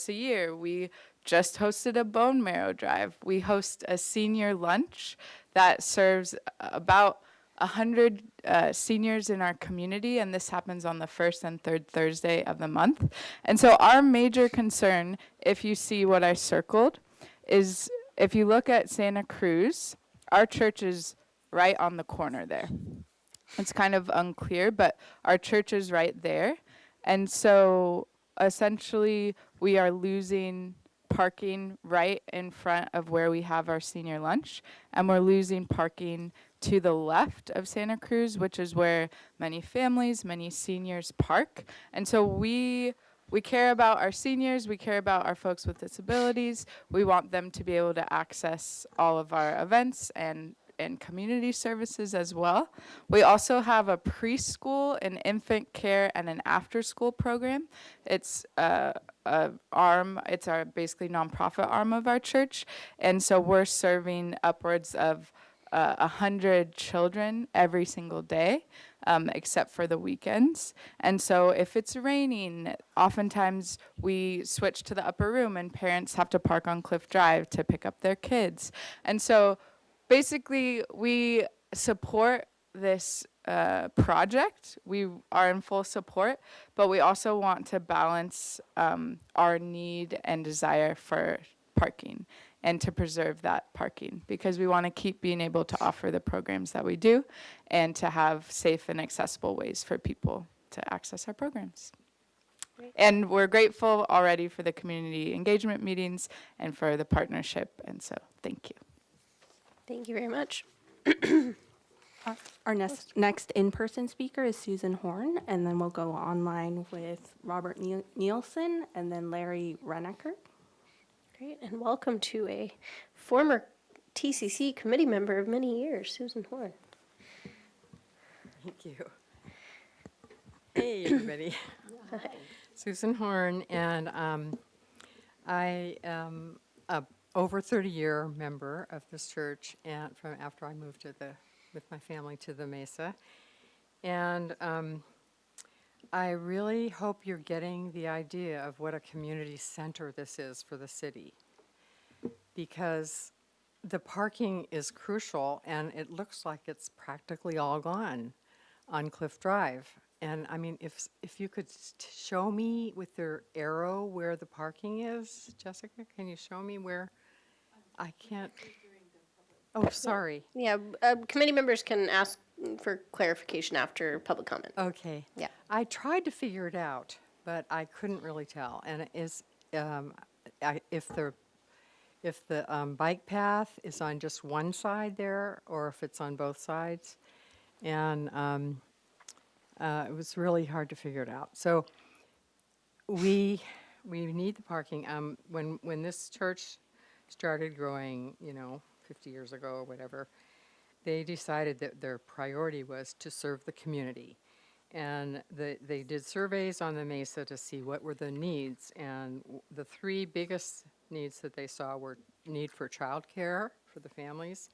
a year. We just hosted a bone marrow drive. We host a senior lunch that serves about 100 seniors in our community, and this happens on the first and third Thursday of the month. And so our major concern, if you see what I circled, is if you look at Santa Cruz, our church is right on the corner there. It's kind of unclear, but our church is right there. And so essentially we are losing parking right in front of where we have our senior lunch, and we're losing parking to the left of Santa Cruz, which is where many families, many seniors park. And so we care about our seniors, we care about our folks with disabilities. We want them to be able to access all of our events and community services as well. We also have a preschool, an infant care, and an after-school program. It's it's our basically nonprofit arm of our church, and so we're serving upwards of 100 children every single day, except for the weekends. And so if it's raining, oftentimes we switch to the upper room and parents have to park on Cliff Drive to pick up their kids. And so basically we support this project. We are in full support, but we also want to balance our need and desire for parking and to preserve that parking, because we want to keep being able to offer the programs that we do and to have safe and accessible ways for people to access our programs. And we're grateful already for the community engagement meetings and for the partnership, and so thank you. Thank you very much. Our next in-person speaker is Susan Horn, and then we'll go online with Robert Nielsen and then Larry Reneker. Great, and welcome to a former TCC committee member of many years, Susan Horn. Thank you. Hey, everybody. Susan Horn, and I am a over 30-year member of this church, and from after I moved with my family to the Mesa. And I really hope you're getting the idea of what a community center this is for the city, because the parking is crucial, and it looks like it's practically all gone on Cliff Drive. And I mean, if you could show me with your arrow where the parking is, Jessica, can you show me where? I can't. Oh, sorry. Yeah, committee members can ask for clarification after public comment. Okay. Yeah. I tried to figure it out, but I couldn't really tell. And it is, if the bike path is on just one side there, or if it's on both sides, and it was really hard to figure it out. So we need the parking. When this church started growing, 50 years ago or whatever, they decided that their priority was to serve the community. And they did surveys on the Mesa to see what were the needs. And the three biggest needs that they saw were need for childcare for the families.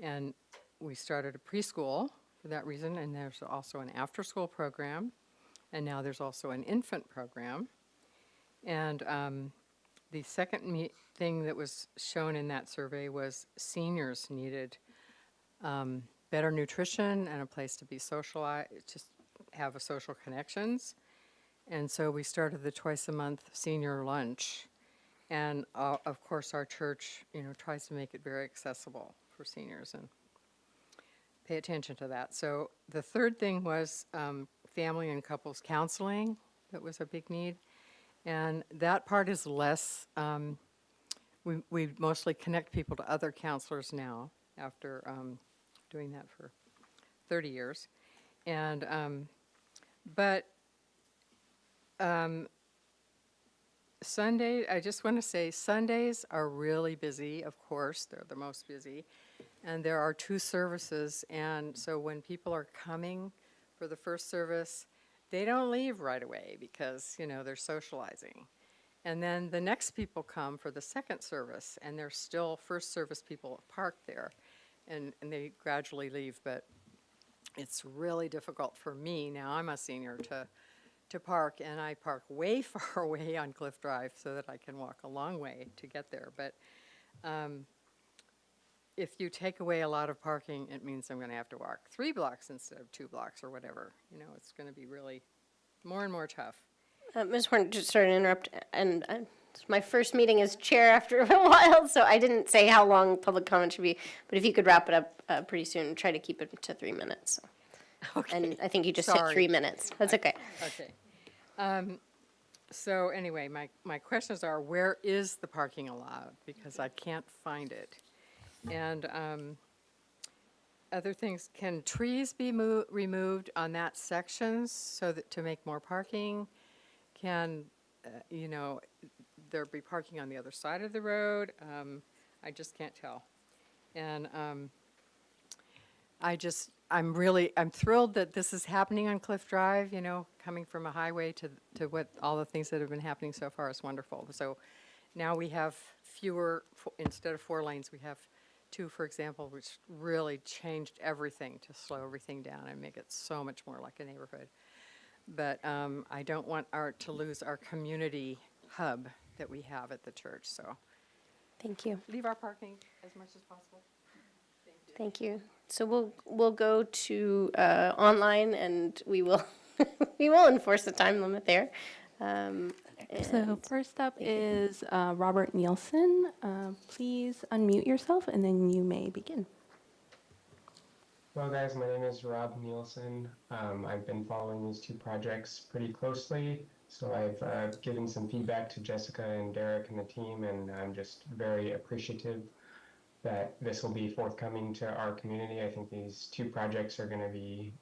And we started a preschool for that reason. And there's also an after-school program. And now there's also an infant program. And the second thing that was shown in that survey was seniors needed better nutrition and a place to be socialized, just have a social connections. And so we started the twice a month senior lunch. And of course our church, tries to make it very accessible for seniors and pay attention to that. So the third thing was family and couples counseling. That was a big need. And that part is less, we mostly connect people to other counselors now after doing that for 30 years. And, Sunday, I just want to say Sundays are really busy, of course, they're the most busy. And there are 2 services, and so when people are coming for the first service, they don't leave right away because, they're socializing. And then the next people come for the second service, and there's still first service people parked there, and they gradually leave. But it's really difficult for me, now I'm a senior, to park, and I park way far away on Cliff Drive so that I can walk a long way to get there. But if you take away a lot of parking, it means I'm going to have to walk 3 blocks instead of 2 blocks or whatever. It's going to be really more and more tough. Ms. Horn, just sorry to interrupt, and it's my first meeting as chair after a while, so I didn't say how long public comment should be, but if you could wrap it up pretty soon, try to keep it to 3 minutes. So. Okay. And I think you just hit Sorry. 3 minutes. That's okay. Okay. So anyway, my questions are, where is the parking allowed? Because I can't find it. And other things, can trees be removed on that section so that, to make more parking? Can, there be parking on the other side of the road? I just can't tell. And I'm thrilled that this is happening on Cliff Drive, coming from a highway to what, all the things that have been happening so far is wonderful. So now we have fewer, instead of 4 lanes, we have 2, for example, which really changed everything to slow everything down and make it so much more like a neighborhood. But I don't want to lose our community hub that we have at the church, so Thank you. leave our parking as much as possible. Thank you. So we'll go to online, and we will we will enforce the time limit there. So And first up is Robert Nielsen. Please unmute yourself and then you may begin. Hello guys, my name is Rob Nielsen. I've been following these 2 projects pretty closely. So I've given some feedback to Jessica and Derek and the team, and I'm just very appreciative that this will be forthcoming to our community. I think these 2 projects are going to be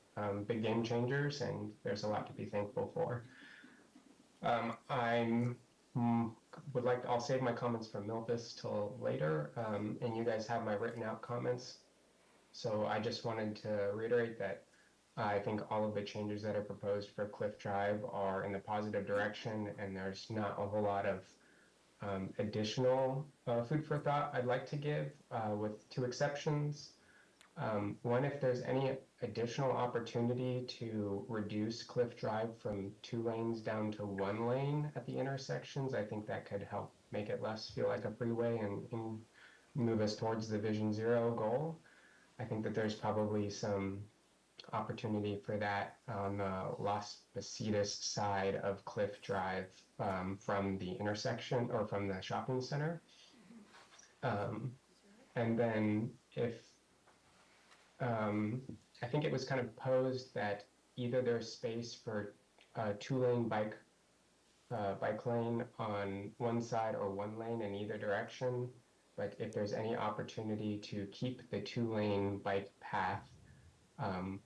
big game changers, and there's a lot to be thankful for. I'll save my comments for Milpas till later, and you guys have my written out comments. So I just wanted to reiterate that I think all of the changes that are proposed for Cliff Drive are in the positive direction, and there's not a whole lot of additional food for thought I'd like to give, with 2 exceptions. One, if there's any additional opportunity to reduce Cliff Drive from 2 lanes down to 1 lane at the intersections, I think that could help make it less feel like a freeway and move us towards the Vision Zero goal. I think that there's probably some opportunity for that on the Las Positas side of Cliff Drive, from the intersection or from the shopping center. And then I think it was kind of posed that either there's space for a 2-lane bike lane on one side or 1 lane in either direction, but if there's any opportunity to keep the 2-lane bike path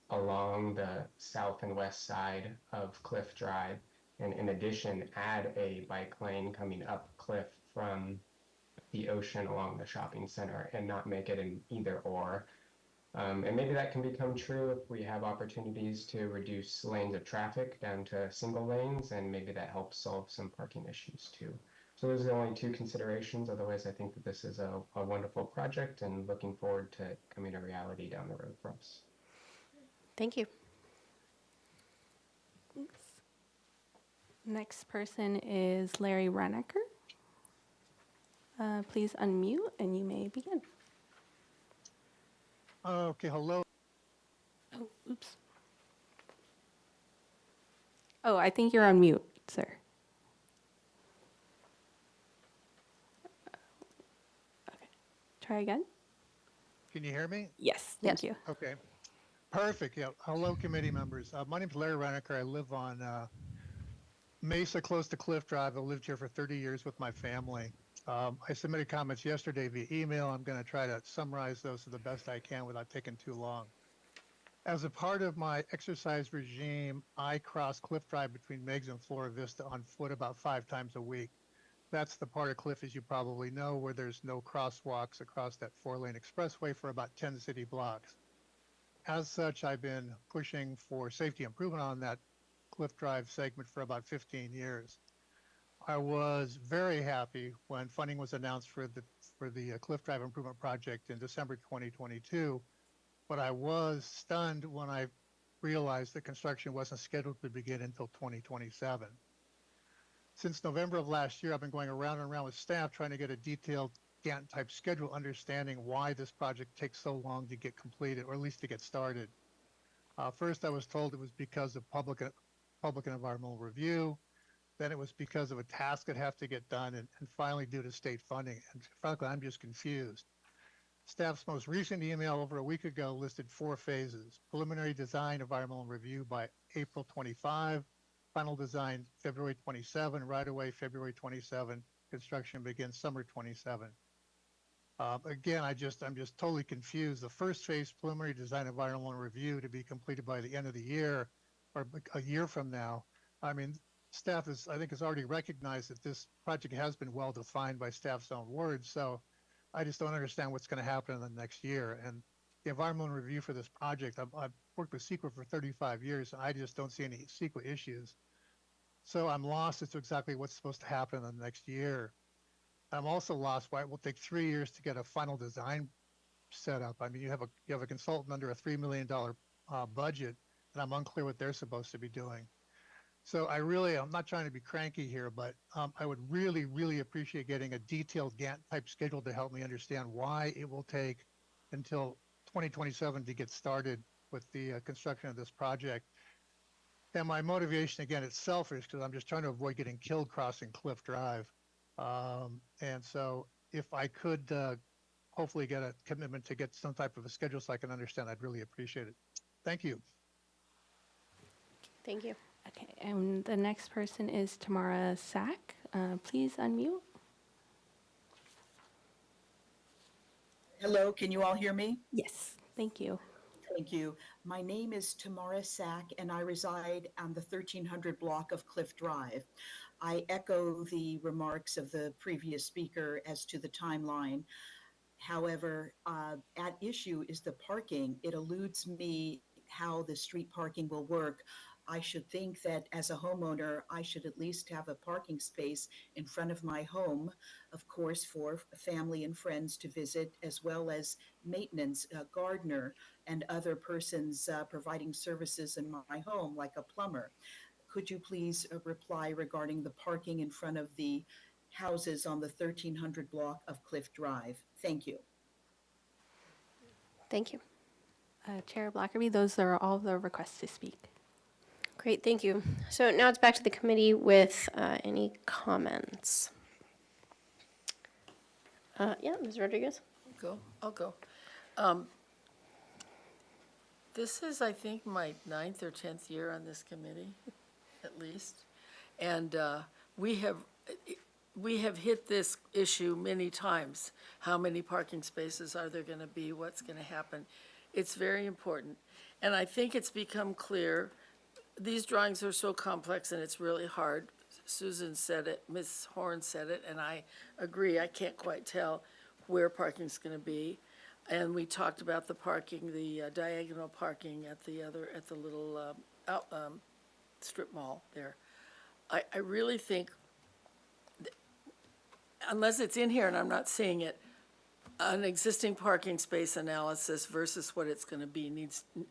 along the south and west side of Cliff Drive, and in addition add a bike lane coming up Cliff from the ocean along the shopping center, and not make it an either or. And maybe that can become true if we have opportunities to reduce lanes of traffic down to single lanes, and maybe that helps solve some parking issues too. So those are the only 2 considerations. Otherwise, I think that this is a wonderful project, and looking forward to it coming to reality down the road for us. thank you. Thanks. Next person is Larry Reneker. Please unmute and you may begin. Okay, hello. Oh, oops. Oh, I think you're on mute, sir. Okay. Try again. Can you hear me? Yes, thank you. Okay. Perfect. Yeah. Hello, committee members. My name is Larry Reneker. I live on Mesa, close to Cliff Drive. I've lived here for 30 years with my family. I submitted comments yesterday via email. I'm going to try to summarize those to the best I can without taking too long. As a part of my exercise regime, I cross Cliff Drive between Meigs and Flora Vista on foot about 5 times a week. That's the part of Cliff, as you probably know, where there's no crosswalks across that 4-lane expressway for about 10 city blocks. As such, I've been pushing for safety improvement on that Cliff Drive segment for about 15 years. I was very happy when funding was announced for the Cliff Drive Improvement Project in December 2022, but I was stunned when I realized that construction wasn't scheduled to begin until 2027. Since November of last year, I've been going around and around with staff trying to get a detailed Gantt-type schedule, understanding why this project takes so long to get completed, or at least to get started. First, I was told it was because of public and environmental review. Then it was because of a task that have to get done, and finally due to state funding. And frankly, I'm just confused. Staff's most recent email over a week ago listed 4 phases: preliminary design, environmental review by April 25, final design February 27, right away February 27, construction begins summer 27. Again, I'm just totally confused. The first phase preliminary design environmental review to be completed by the end of the year or a year from now. I mean, staff I think has already recognized that this project has been well defined by staff's own words. So I just don't understand what's going to happen in the next year. And the environmental review for this project, I've worked with CEQA for 35 years, and I just don't see any CEQA issues. So I'm lost as to exactly what's supposed to happen in the next year. I'm also lost why it will take 3 years to get a final design set up. I mean, you have a consultant under a $3 million budget, and I'm unclear what they're supposed to be doing. So I'm not trying to be cranky here, but I would really, really appreciate getting a detailed Gantt type schedule to help me understand why it will take until 2027 to get started with the construction of this project. And my motivation, again, it's selfish because I'm just trying to avoid getting killed crossing Cliff Drive. And so if I could hopefully get a commitment to get some type of a schedule so I can understand, I'd really appreciate it. Thank you. Thank you. Okay, and the next person is Tamara Sack. Please unmute. Hello, can you all hear me? Yes, thank you. Thank you. My name is Tamara Sack, and I reside on the 1300 block of Cliff Drive. I echo the remarks of the previous speaker as to the timeline. However, at issue is the parking. It eludes me how the street parking will work. I should think that as a homeowner, I should at least have a parking space in front of my home, of course, for family and friends to visit, as well as maintenance, gardener, and other persons providing services in my home, like a plumber. Could you please reply regarding the parking in front of the houses on the 1300 block of Cliff Drive? Thank you. Thank you. Chair Blackerby, those are all the requests to speak. Great, thank you. So now it's back to the committee with any comments. Yeah, Ms. Rodriguez? I'll go. This is, I think, my 9th or 10th year on this committee, at least. And we have hit this issue many times. How many parking spaces are there going to be? What's going to happen? It's very important. And I think it's become clear, these drawings are so complex and it's really hard. Susan said it, Ms. Horn said it, and I agree. I can't quite tell where parking's going to be. And we talked about the parking, the diagonal parking at the little strip mall there. I really think, unless it's in here and I'm not seeing it, an existing parking space analysis versus what it's going to be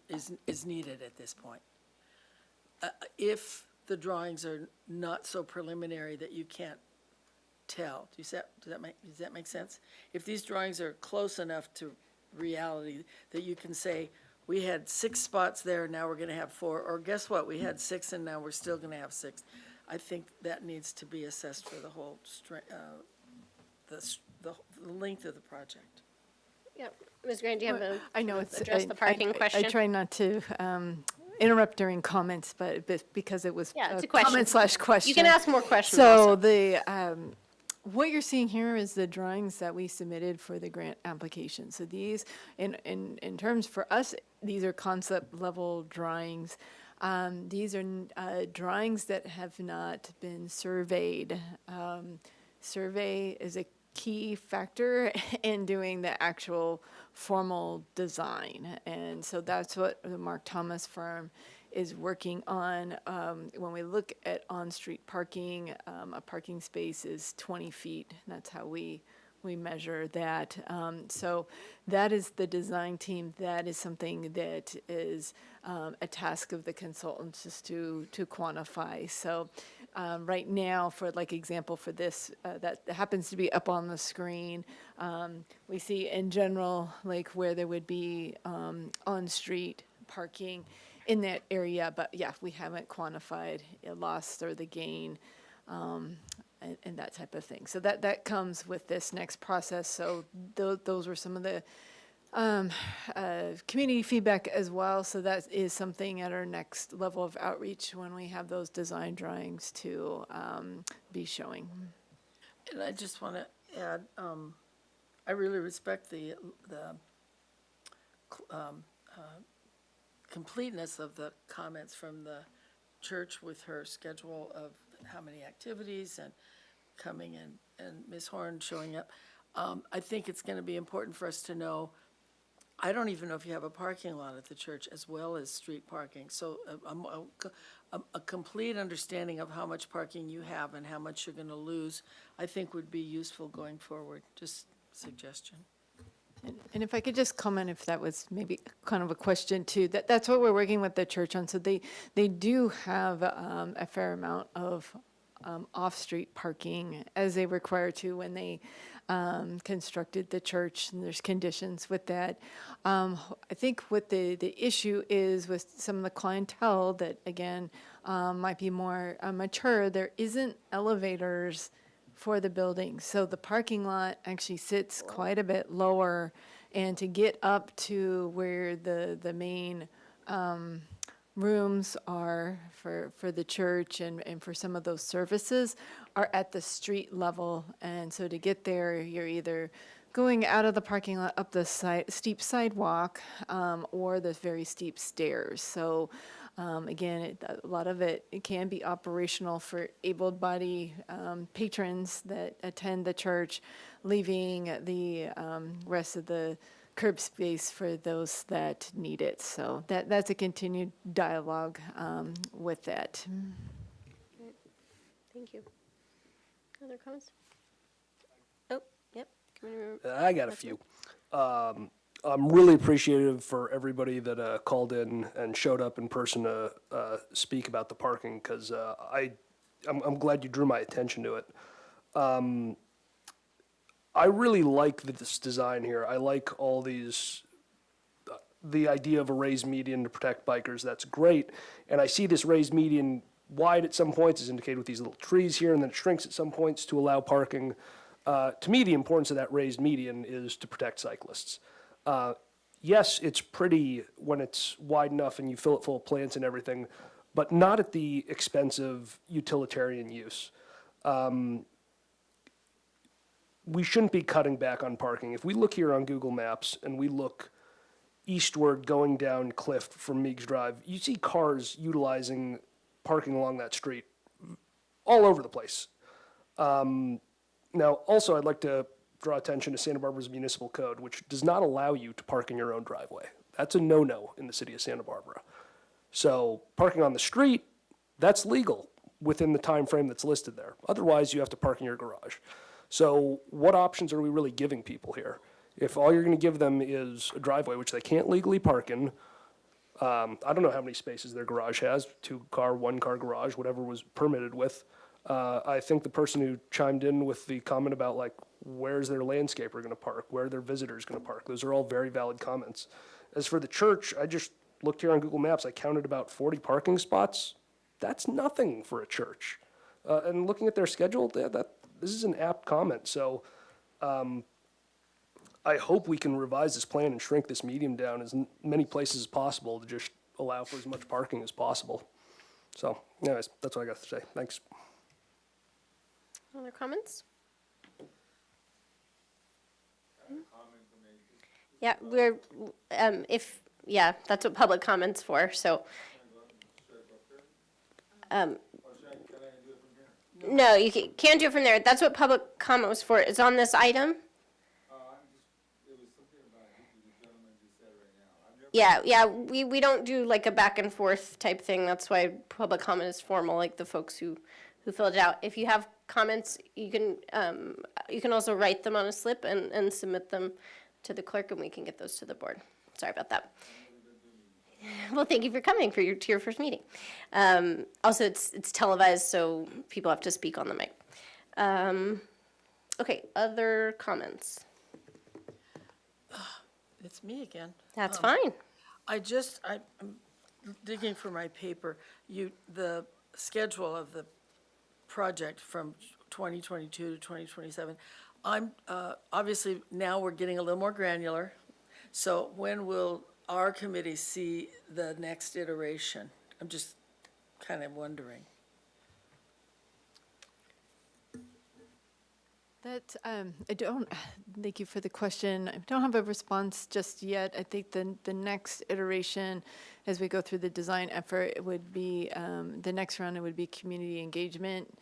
is needed at this point. If the drawings are not so preliminary that you can't tell, does that make sense? If these drawings are close enough to reality that you can say, we had 6 spots there, now we're going to have 4, or guess what, we had 6 and now we're still going to have 6. I think that needs to be assessed for the whole the length of the project. Yeah, Ms. Grant, do you have a I know it's address the parking question? I try not to interrupt during comments, but because it was Yeah, it's a question. comment/question. You can ask more questions So also. what you're seeing here is the drawings that we submitted for the grant application. So these, in terms for us, these are concept level drawings. These are drawings that have not been surveyed. Survey is a key factor in doing the actual formal design. And so that's what the Mark Thomas firm is working on. When we look at on-street parking, a parking space is 20 feet. That's how we measure that. So that is the design team. That is something that is a task of the consultants just to quantify. So right now, for like example for this, that happens to be up on the screen, we see in general like where there would be on-street parking in that area, but yeah, we haven't quantified a loss or the gain and that type of thing. So that comes with this next process. So those were some of the community feedback as well. So that is something at our next level of outreach when we have those design drawings to be showing. And I just want to add, I really respect the completeness of the comments from the church with her schedule of how many activities and coming in, and Ms. Horn showing up. I think it's going to be important for us to know, I don't even know if you have a parking lot at the church as well as street parking. So a complete understanding of how much parking you have and how much you're going to lose, I think would be useful going forward. Just suggestion. And if I could just comment, if that was maybe kind of a question too, that's what we're working with the church on. So they do have a fair amount of off-street parking as they require to when they constructed the church, and there's conditions with that. I think what the issue is with some of the clientele that, again, might be more mature, there isn't elevators for the building. So the parking lot actually sits quite a bit lower, and to get up to where the main rooms are for the church and for some of those services are at the street level. And so to get there, you're either going out of the parking lot up the steep sidewalk or the very steep stairs. So again, a lot of it can be operational for able-bodied patrons that attend the church, leaving the rest of the curb space for those that need it. So that's a continued dialogue with that. Thank you. Other comments? Oh, yep. Committee member- I got a few. I'm really appreciative for everybody that called in and showed up in person to speak about the parking, because I'm glad you drew my attention to it. I really like this design here. I like all these, the idea of a raised median to protect bikers. That's great. And I see this raised median wide at some points, as indicated with these little trees here, and then it shrinks at some points to allow parking. To me, the importance of that raised median is to protect cyclists. Yes, it's pretty when it's wide enough and you fill it full of plants and everything, but not at the expense of utilitarian use. We shouldn't be cutting back on parking. If we look here on Google Maps and we look eastward going down Cliff from Meigs Drive, you see cars utilizing parking along that street all over the place. Now, also, I'd like to draw attention to Santa Barbara's municipal code, which does not allow you to park in your own driveway. That's a no-no in the city of Santa Barbara. So parking on the street, that's legal within the time frame that's listed there. Otherwise, you have to park in your garage. So what options are we really giving people here? If all you're going to give them is a driveway, which they can't legally park in, I don't know how many spaces their garage has, 2-car, 1-car garage, whatever was permitted with. I think the person who chimed in with the comment about, like, where's their landscaper going to park, where are their visitors going to park, those are all very valid comments. As for the church, I just looked here on Google Maps, I counted about 40 parking spots. That's nothing for a church. And looking at their schedule, this is an apt comment. So I hope we can revise this plan and shrink this medium down as many places as possible to just allow for as much parking as possible. So anyways, that's what I got to say. Thanks. Other comments? Yeah, that's what public comment's for, so. No, you can't do it from there. That's what public comment was for. It's on this item. Yeah, we don't do like a back and forth type thing. That's why public comment is formal, like the folks who filled it out. If you have comments, you can also write them on a slip and submit them to the clerk, and we can get those to the board. Sorry about that. Well, thank you for coming to your first meeting. Also, it's televised, so people have to speak on the mic. Okay, other comments? It's me again. That's fine. I'm digging for my paper. The schedule of the project from 2022 to 2027. Obviously, now we're getting a little more granular. So when will our committee see the next iteration? I'm just kind of wondering. That, I don't, thank you for the question. I don't have a response just yet. I think the next iteration, as we go through the design effort, it would be, the next round, it would be community engagement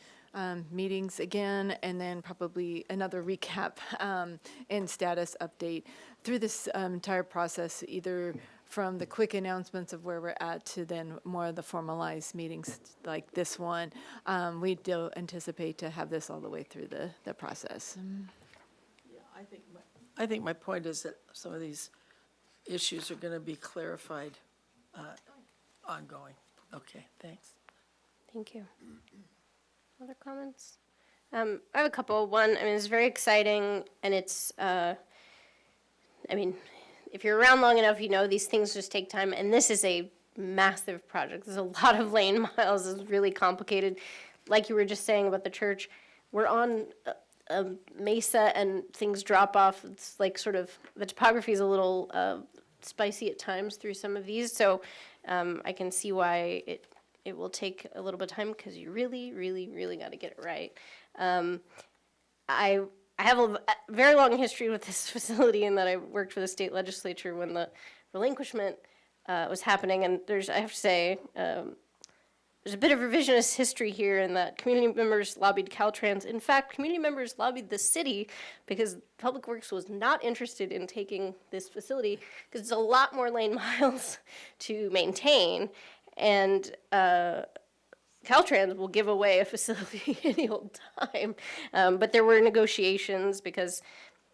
meetings again, and then probably another recap and status update through this entire process, either from the quick announcements of where we're at to then more of the formalized meetings like this one. We do anticipate to have this all the way through the process. Yeah, I think my point is that some of these issues are going to be clarified ongoing. Okay, thanks. Thank you. Other comments? I have a couple. One, I mean, it's very exciting, and it's, I mean, if you're around long enough, you know these things just take time, and this is a massive project. There's a lot of lane miles. It's really complicated. Like you were just saying about the church, we're on a mesa, and things drop off. It's like sort of, the topography is a little spicy at times through some of these, so I can see why it will take a little bit of time, because you really, really, really got to get it right. I have a very long history with this facility in that I worked for the state legislature when the relinquishment was happening, and I have to say, there's a bit of revisionist history here in that community members lobbied Caltrans. In fact, community members lobbied the city because Public Works was not interested in taking this facility because it's a lot more lane miles to maintain, and Caltrans will give away a facility any old time. But there were negotiations because,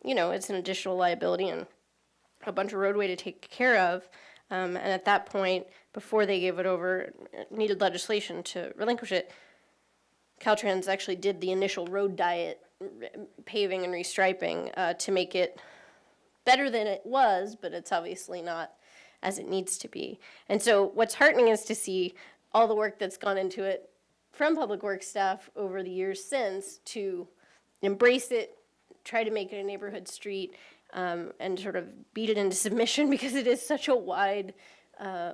you know, it's an additional liability and a bunch of roadway to take care of. And at that point, before they gave it over, needed legislation to relinquish it. Caltrans actually did the initial road diet, paving and restriping to make it better than it was, but it's obviously not as it needs to be. And so what's heartening is to see all the work that's gone into it from Public Works staff over the years since to embrace it, try to make it a neighborhood street, and sort of beat it into submission because it is such a wide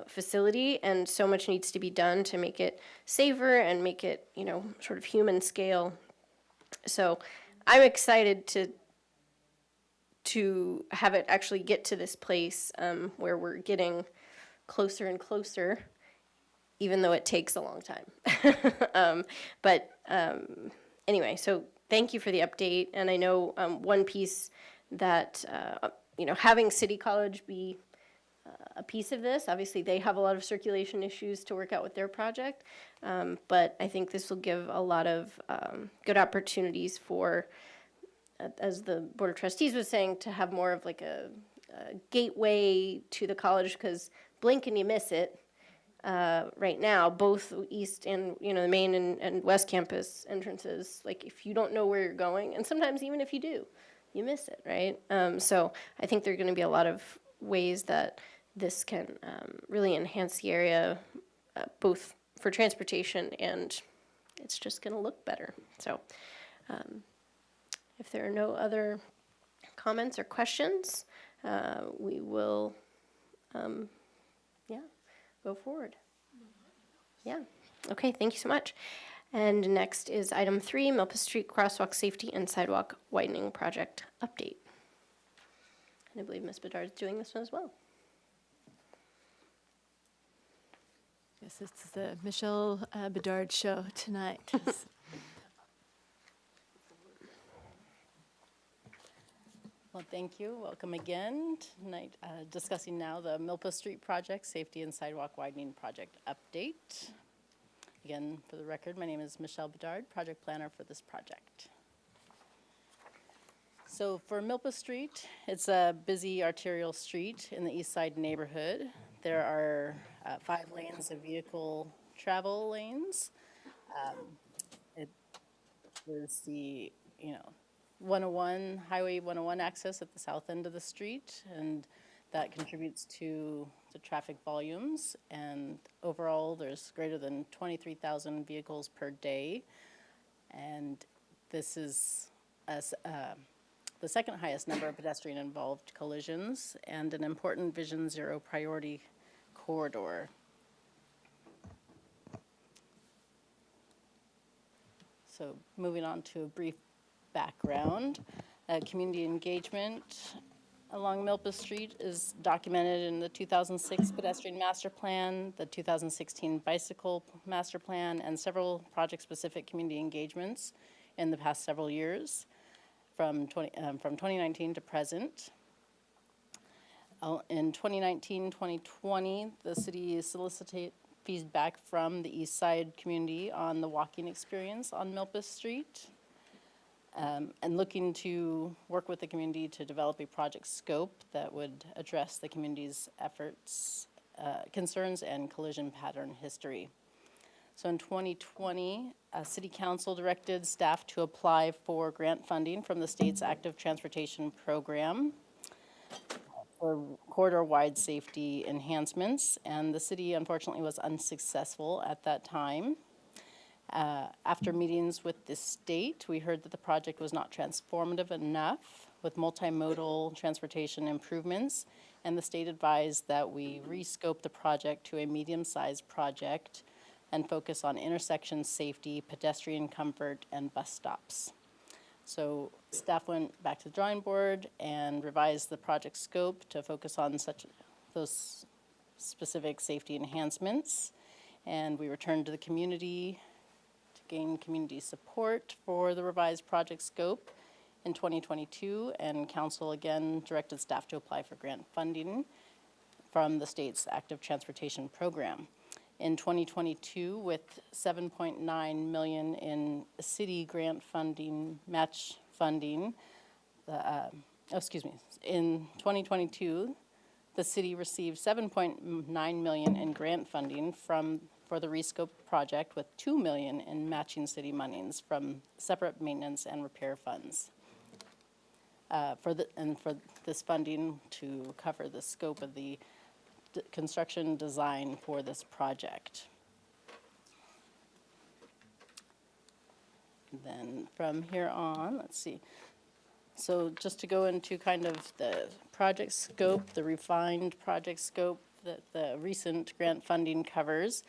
facility and so much needs to be done to make it safer and make it, you know, sort of human scale. So I'm excited to have it actually get to this place where we're getting closer and closer, even though it takes a long time. Anyway, so thank you for the update. And I know one piece that, you know, having City College be a piece of this, obviously they have a lot of circulation issues to work out with their project, but I think this will give a lot of good opportunities for, as the Board of Trustees was saying, to have more of like a gateway to the college, because blink and you miss it. Right now, both east and, you know, the main and west campus entrances, like if you don't know where you're going, and sometimes even if you do, you miss it, right? So I think there are going to be a lot of ways that this can really enhance the area, both for transportation and it's just going to look better. So if there are no other comments or questions, we will, go forward. Yeah. Okay, thank you so much. And next is item 3, Milpas Street Crosswalk Safety and Sidewalk Widening Project Update. And I believe Ms. Bedard is doing this one as well. Yes, it's the Michelle Bedard show tonight. Well, thank you. Welcome again. Tonight, discussing now the Milpas Street Project Safety and Sidewalk Widening Project Update. Again, for the record, my name is Michelle Bedard, project planner for this project. So for Milpas Street, it's a busy arterial street in the East Side neighborhood. There are 5 lanes of vehicle travel lanes. There's the, 101, Highway 101 access at the south end of the street, and that contributes to the traffic volumes. And overall, there's greater than 23,000 vehicles per day. And this is the second highest number of pedestrian-involved collisions and an important Vision Zero priority corridor. So moving on to a brief background, community engagement along Milpas Street is documented in the 2006 Pedestrian Master Plan, the 2016 Bicycle Master Plan, and several project-specific community engagements in the past several years from 2019 to present. In 2019-2020, the city solicited feedback from the East Side community on the walking experience on Milpas Street, and looking to work with the community to develop a project scope that would address the community's efforts, concerns, and collision pattern history. So in 2020, City Council directed staff to apply for grant funding from the state's Active Transportation Program for corridor-wide safety enhancements, and the city unfortunately was unsuccessful at that time. After meetings with the state, we heard that the project was not transformative enough with multimodal transportation improvements, and the state advised that we rescope the project to a medium-sized project and focus on intersection safety, pedestrian comfort, and bus stops. So staff went back to the drawing board and revised the project scope to focus on those specific safety enhancements, and we returned to the community to gain community support for the revised project scope in 2022, and council again directed staff to apply for grant funding from the state's Active Transportation Program. In 2022, with $7.9 million in city grant funding, match funding, in 2022, the city received $7.9 million in grant funding for the rescope project, with $2 million in matching city monies from separate maintenance and repair funds. For this funding to cover the scope of the construction design for this project. Then from here on, let's see. So just to go into kind of the project scope, the refined project scope that the recent grant funding covers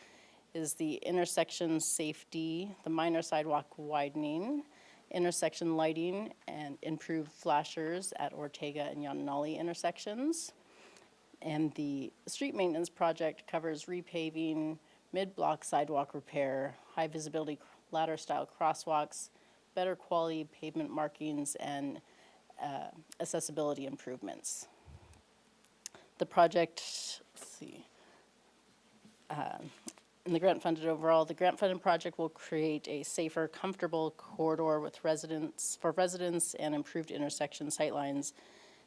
is the intersection safety, the minor sidewalk widening, intersection lighting, and improved flashers at Ortega and Yananali intersections. And the street maintenance project covers repaving, mid-block sidewalk repair, high visibility ladder style crosswalks, better quality pavement markings, and accessibility improvements. The project, let's see, in the grant funded overall, the grant funded project will create a safer, comfortable corridor with for residents and improved intersection sightlines,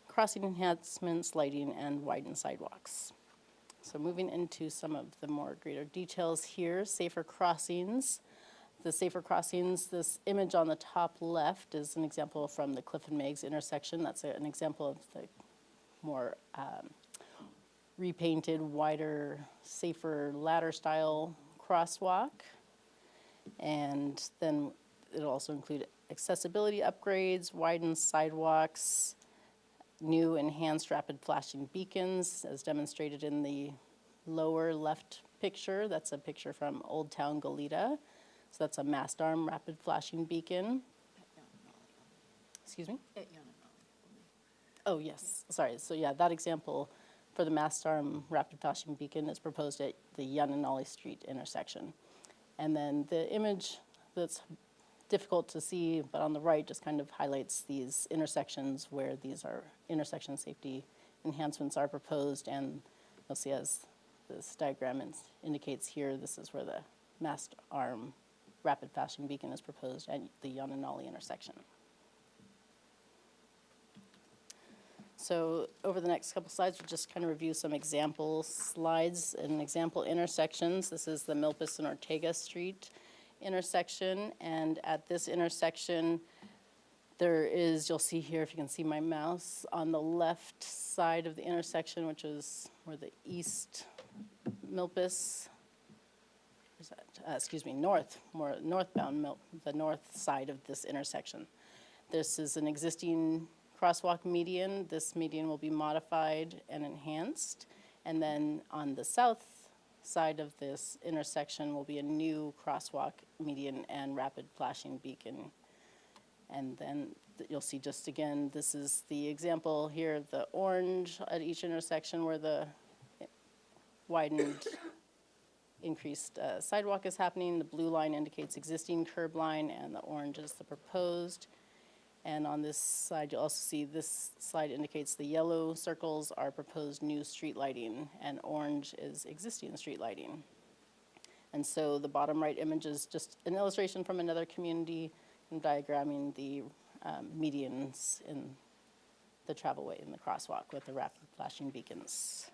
crossing enhancements, lighting, and widened sidewalks. So moving into some of the more greater details here, safer crossings. The safer crossings, this image on the top left is an example from the Cliff and Meigs intersection. That's an example of the more repainted, wider, safer ladder style crosswalk. And then it'll also include accessibility upgrades, widened sidewalks, new enhanced rapid flashing beacons as demonstrated in the lower left picture. That's a picture from Old Town Goleta. So that's a mast arm rapid flashing beacon. Excuse me? Oh, yes, sorry. So yeah, that example for the mast arm rapid flashing beacon is proposed at the Yananali Street intersection. And then the image that's difficult to see, but on the right just kind of highlights these intersections where these are intersection safety enhancements are proposed, and you'll see as this diagram indicates here, this is where the mast arm rapid flashing beacon is proposed at the Yananali intersection. So over the next couple slides, we'll just kind of review some example slides and example intersections. This is the Milpas and Ortega Street intersection, and at this intersection there is, you'll see here if you can see my mouse, on the left side of the intersection, which is where the east Milpas, northbound the north side of this intersection. This is an existing crosswalk median. This median will be modified and enhanced. And then on the south side of this intersection will be a new crosswalk median and rapid flashing beacon. And then you'll see just again, this is the example here of the orange at each intersection where the widened increased sidewalk is happening. The blue line indicates existing curb line, and the orange is the proposed. And on this side, you'll also see this slide indicates the yellow circles are proposed new street lighting, and orange is existing street lighting. And so the bottom right image is just an illustration from another community diagramming the medians in the travelway in the crosswalk with the rapid flashing beacons.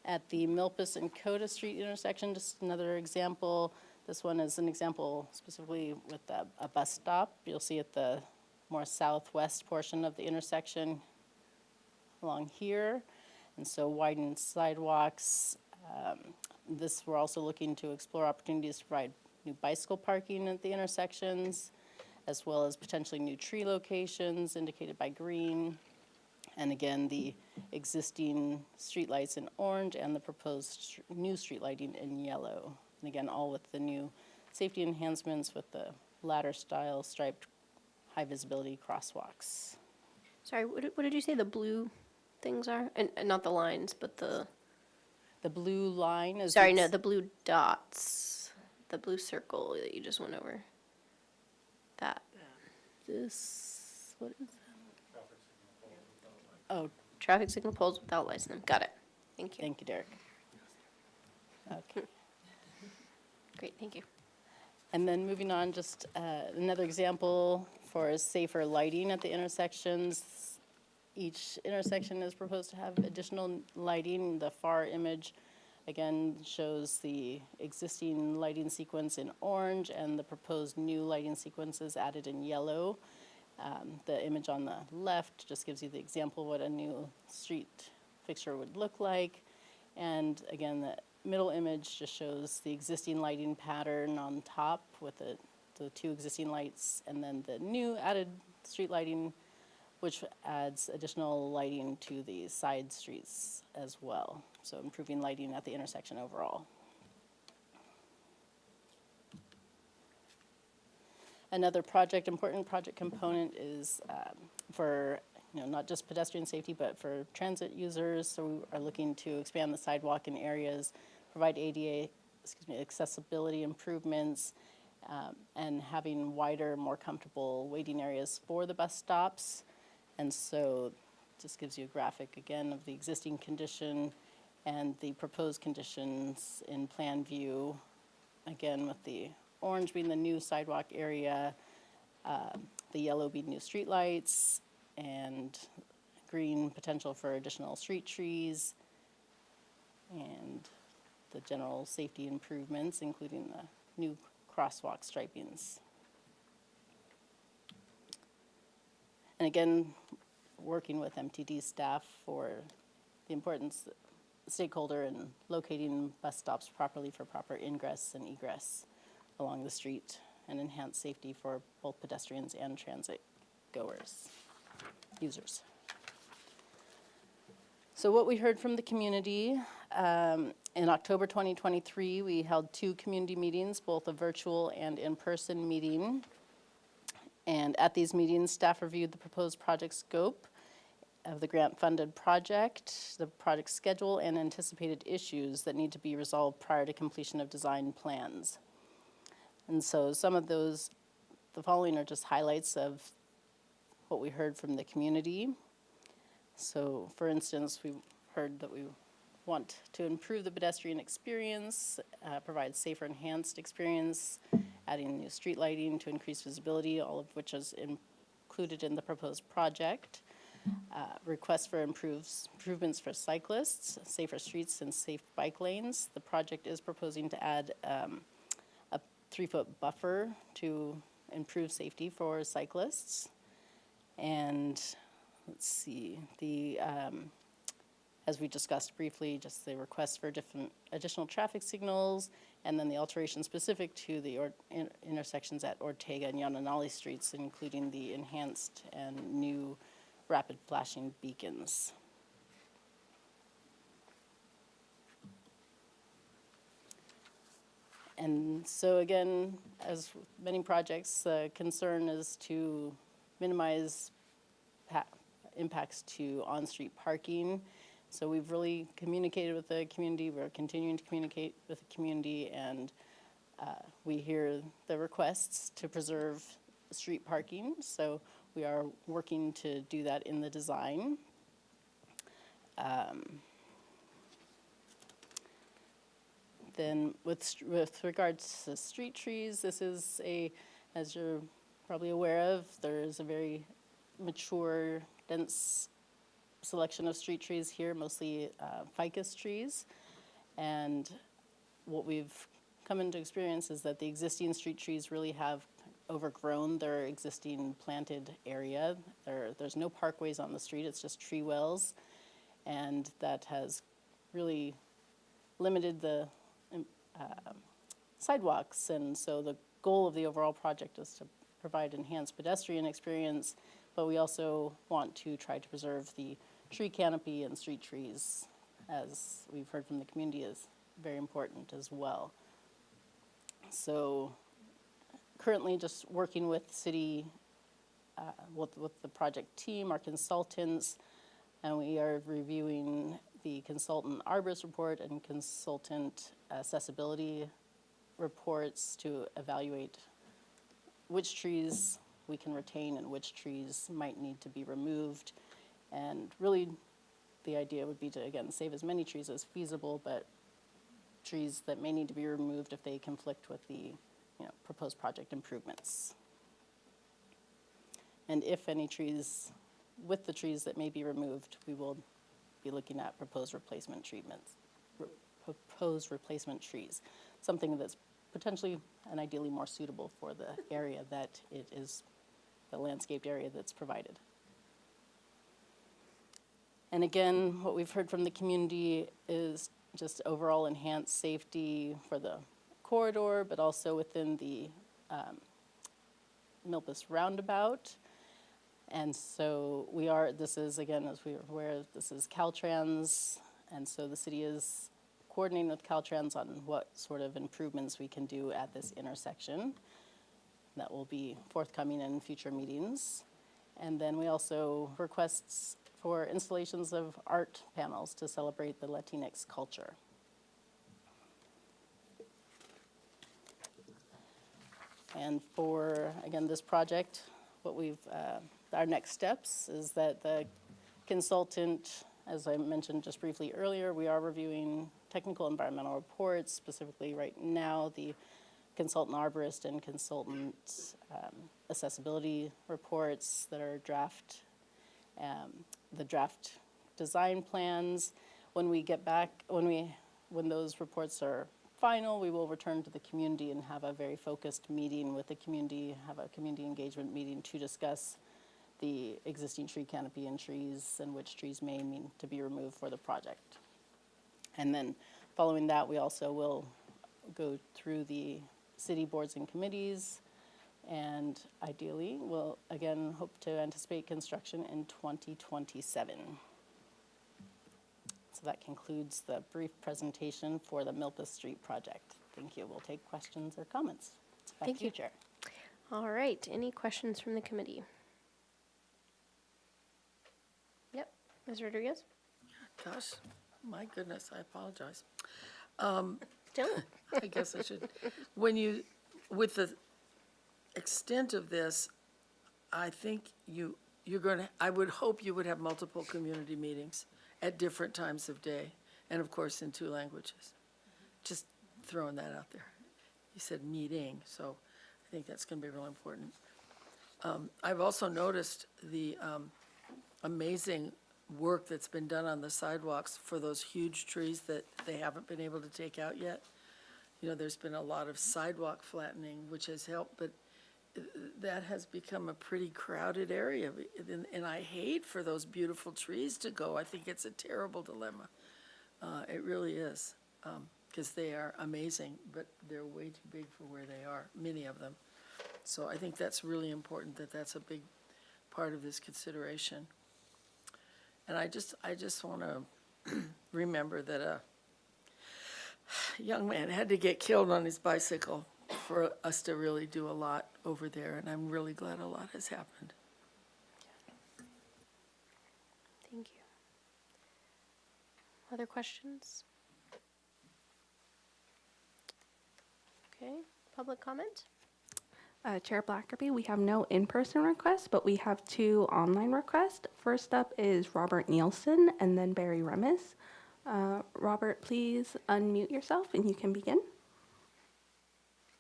At the Milpas and Coda Street intersection, just another example. This one is an example specifically with a bus stop. You'll see at the more southwest portion of the intersection along here. And so widened sidewalks. We're also looking to explore opportunities to provide new bicycle parking at the intersections, as well as potentially new tree locations indicated by green. And again, the existing streetlights in orange and the proposed new street lighting in yellow. And again, all with the new safety enhancements with the ladder style striped high visibility crosswalks. Sorry, what did you say the blue things are? And not the lines, but the blue line is... Sorry, no, the blue dots. The blue circle that you just went over. That. This, what is that? Oh, traffic signal poles without lights in them. Got it. Thank you. Thank you, Derek. Okay. Great, thank you. And then moving on, just another example for safer lighting at the intersections. Each intersection is proposed to have additional lighting. The far image, again, shows the existing lighting sequence in orange and the proposed new lighting sequences added in yellow. The image on the left just gives you the example of what a new street fixture would look like. And again, the middle image just shows the existing lighting pattern on top with the two existing lights, and then the new added street lighting, which adds additional lighting to the side streets as well. So improving lighting at the intersection overall. Another important project component is for not just pedestrian safety, but for transit users. So we are looking to expand the sidewalk in areas, provide accessibility improvements, and having wider, more comfortable waiting areas for the bus stops. And so just gives you a graphic again of the existing condition and the proposed conditions in plan view. Again, with the orange being the new sidewalk area, the yellow being new streetlights, and green potential for additional street trees, and the general safety improvements, including the new crosswalk stripings. And again, working with MTD staff for the importance stakeholder in locating bus stops properly for proper ingress and egress along the street and enhance safety for both pedestrians and transit goers, users. So what we heard from the community, in October 2023, we held 2 community meetings, both a virtual and in-person meeting. And at these meetings, staff reviewed the proposed project scope of the grant-funded project, the project schedule, and anticipated issues that need to be resolved prior to completion of design plans. And so some of those, the following are just highlights of what we heard from the community. So for instance, we heard that we want to improve the pedestrian experience, provide safer, enhanced experience, adding new street lighting to increase visibility, all of which is included in the proposed project. Requests for improvements for cyclists, safer streets, and safe bike lanes. The project is proposing to add a 3-foot buffer to improve safety for cyclists. And let's see, as we discussed briefly, just the request for additional traffic signals and then the alteration specific to the intersections at Ortega and Yananali Streets, including the enhanced and new rapid flashing beacons. And so again, as with many projects, the concern is to minimize impacts to on-street parking. So we've really communicated with the community. We're continuing to communicate with the community, and we hear the requests to preserve street parking. So we are working to do that in the design. Then with regards to street trees, this is as you're probably aware of, there is a very mature, dense selection of street trees here, mostly ficus trees. And what we've come into experience is that the existing street trees really have overgrown their existing planted area. There's no parkways on the street, it's just tree wells. And that has really limited the sidewalks. And so the goal of the overall project is to provide enhanced pedestrian experience, but we also want to try to preserve the tree canopy and street trees, as we've heard from the community, is very important as well. So currently just working with city, with the project team, our consultants, and we are reviewing the consultant arborist report and consultant accessibility reports to evaluate which trees we can retain and which trees might need to be removed. And really, the idea would be to, again, save as many trees as feasible, but trees that may need to be removed if they conflict with the proposed project improvements. And if any trees, with the trees that may be removed, we will be looking at proposed replacement treatments, proposed replacement trees, something that's potentially and ideally more suitable for the area that it is, the landscaped area that's provided. And again, what we've heard from the community is just overall enhanced safety for the corridor, but also within the Milpas roundabout. And so this is, again, as we are aware, this is Caltrans, and so the city is coordinating with Caltrans on what sort of improvements we can do at this intersection. That will be forthcoming in future meetings. And then we also requests for installations of art panels to celebrate the Latinx culture. And for, again, this project, what our next steps is that the consultant, as I mentioned just briefly earlier, we are reviewing technical environmental reports, specifically right now the consultant arborist and consultant accessibility reports that are the draft design plans. When we get back, when those reports are final, we will return to the community and have a very focused meeting with the community, have a community engagement meeting to discuss the existing tree canopy and trees and which trees may need to be removed for the project. And then following that, we also will go through the city boards and committees, and ideally we'll again hope to anticipate construction in 2027. So that concludes the brief presentation for the Milpas Street project. Thank you. We'll take questions or comments. Back to you, Chair. All right, any questions from the committee? Yep, Ms. Rodriguez? Gosh, my goodness, I apologize. Don't. I guess I should. With the extent of this, I think I would hope you would have multiple community meetings at different times of day, and of course in 2 languages. Just throwing that out there. You said meeting, so I think that's going to be real important. I've also noticed the amazing work that's been done on the sidewalks for those huge trees that they haven't been able to take out yet. There's been a lot of sidewalk flattening, which has helped, but that has become a pretty crowded area, and I hate for those beautiful trees to go. I think it's a terrible dilemma. It really is. because they are amazing, but they're way too big for where they are, many of them. So I think that's really important, that that's a big part of this consideration. And I just want to remember that a young man had to get killed on his bicycle for us to really do a lot over there, and I'm really glad a lot has happened. Thank you. Other questions? Okay, public comment? Chair Blackerby, we have no in-person requests, but we have 2 online requests. First up is Robert Nielsen and then Barry Remis. Robert, please unmute yourself and you can begin.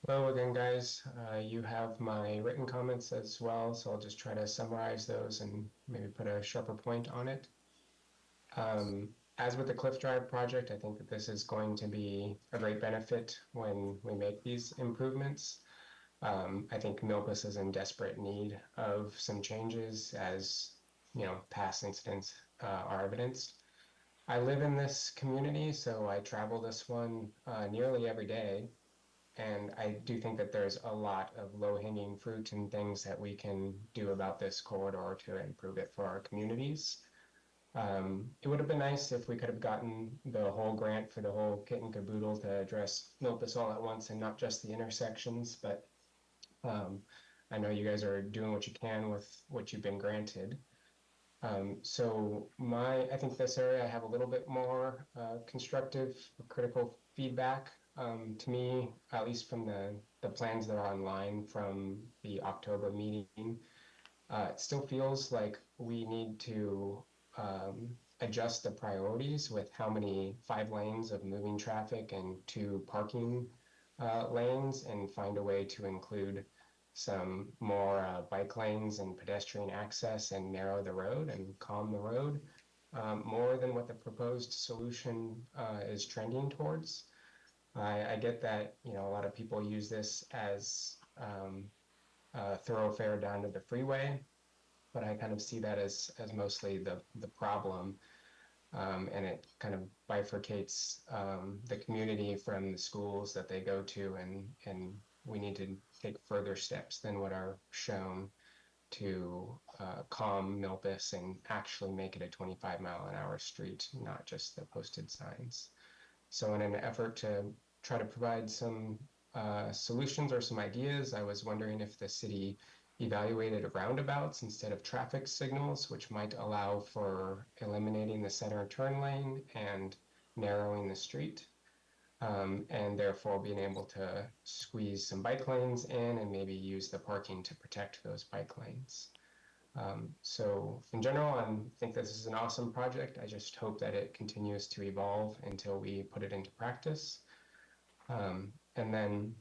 Hello again, guys. You have my written comments as well, so I'll just try to summarize those and maybe put a sharper point on it. As with the Cliff Drive project, I think that this is going to be a great benefit when we make these improvements. I think Milpas is in desperate need of some changes, as past incidents are evidenced. I live in this community, so I travel this one nearly every day. And I do think that there's a lot of low-hanging fruit and things that we can do about this corridor to improve it for our communities. It would have been nice if we could have gotten the whole grant for the whole kit and caboodle to address Milpas all at once and not just the intersections, but I know you guys are doing what you can with what you've been granted. So I think this area I have a little bit more constructive, critical feedback. To me, at least from the plans that are online from the October meeting, it still feels like we need to adjust the priorities with how many 5 lanes of moving traffic and 2 parking lanes, and find a way to include some more bike lanes and pedestrian access and narrow the road and calm the road more than what the proposed solution is trending towards. I get that a lot of people use this as a thoroughfare down to the freeway, but I kind of see that as mostly the problem, and it kind of bifurcates the community from the schools that they go to, and we need to take further steps than what are shown to calm Milpas and actually make it a 25-mile-an-hour street, not just the posted signs. So in an effort to try to provide some solutions or some ideas, I was wondering if the city evaluated roundabouts instead of traffic signals, which might allow for eliminating the center turn lane and narrowing the street, and therefore being able to squeeze some bike lanes in and maybe use the parking to protect those bike lanes. So in general, I think this is an awesome project. I just hope that it continues to evolve until we put it into practice. And then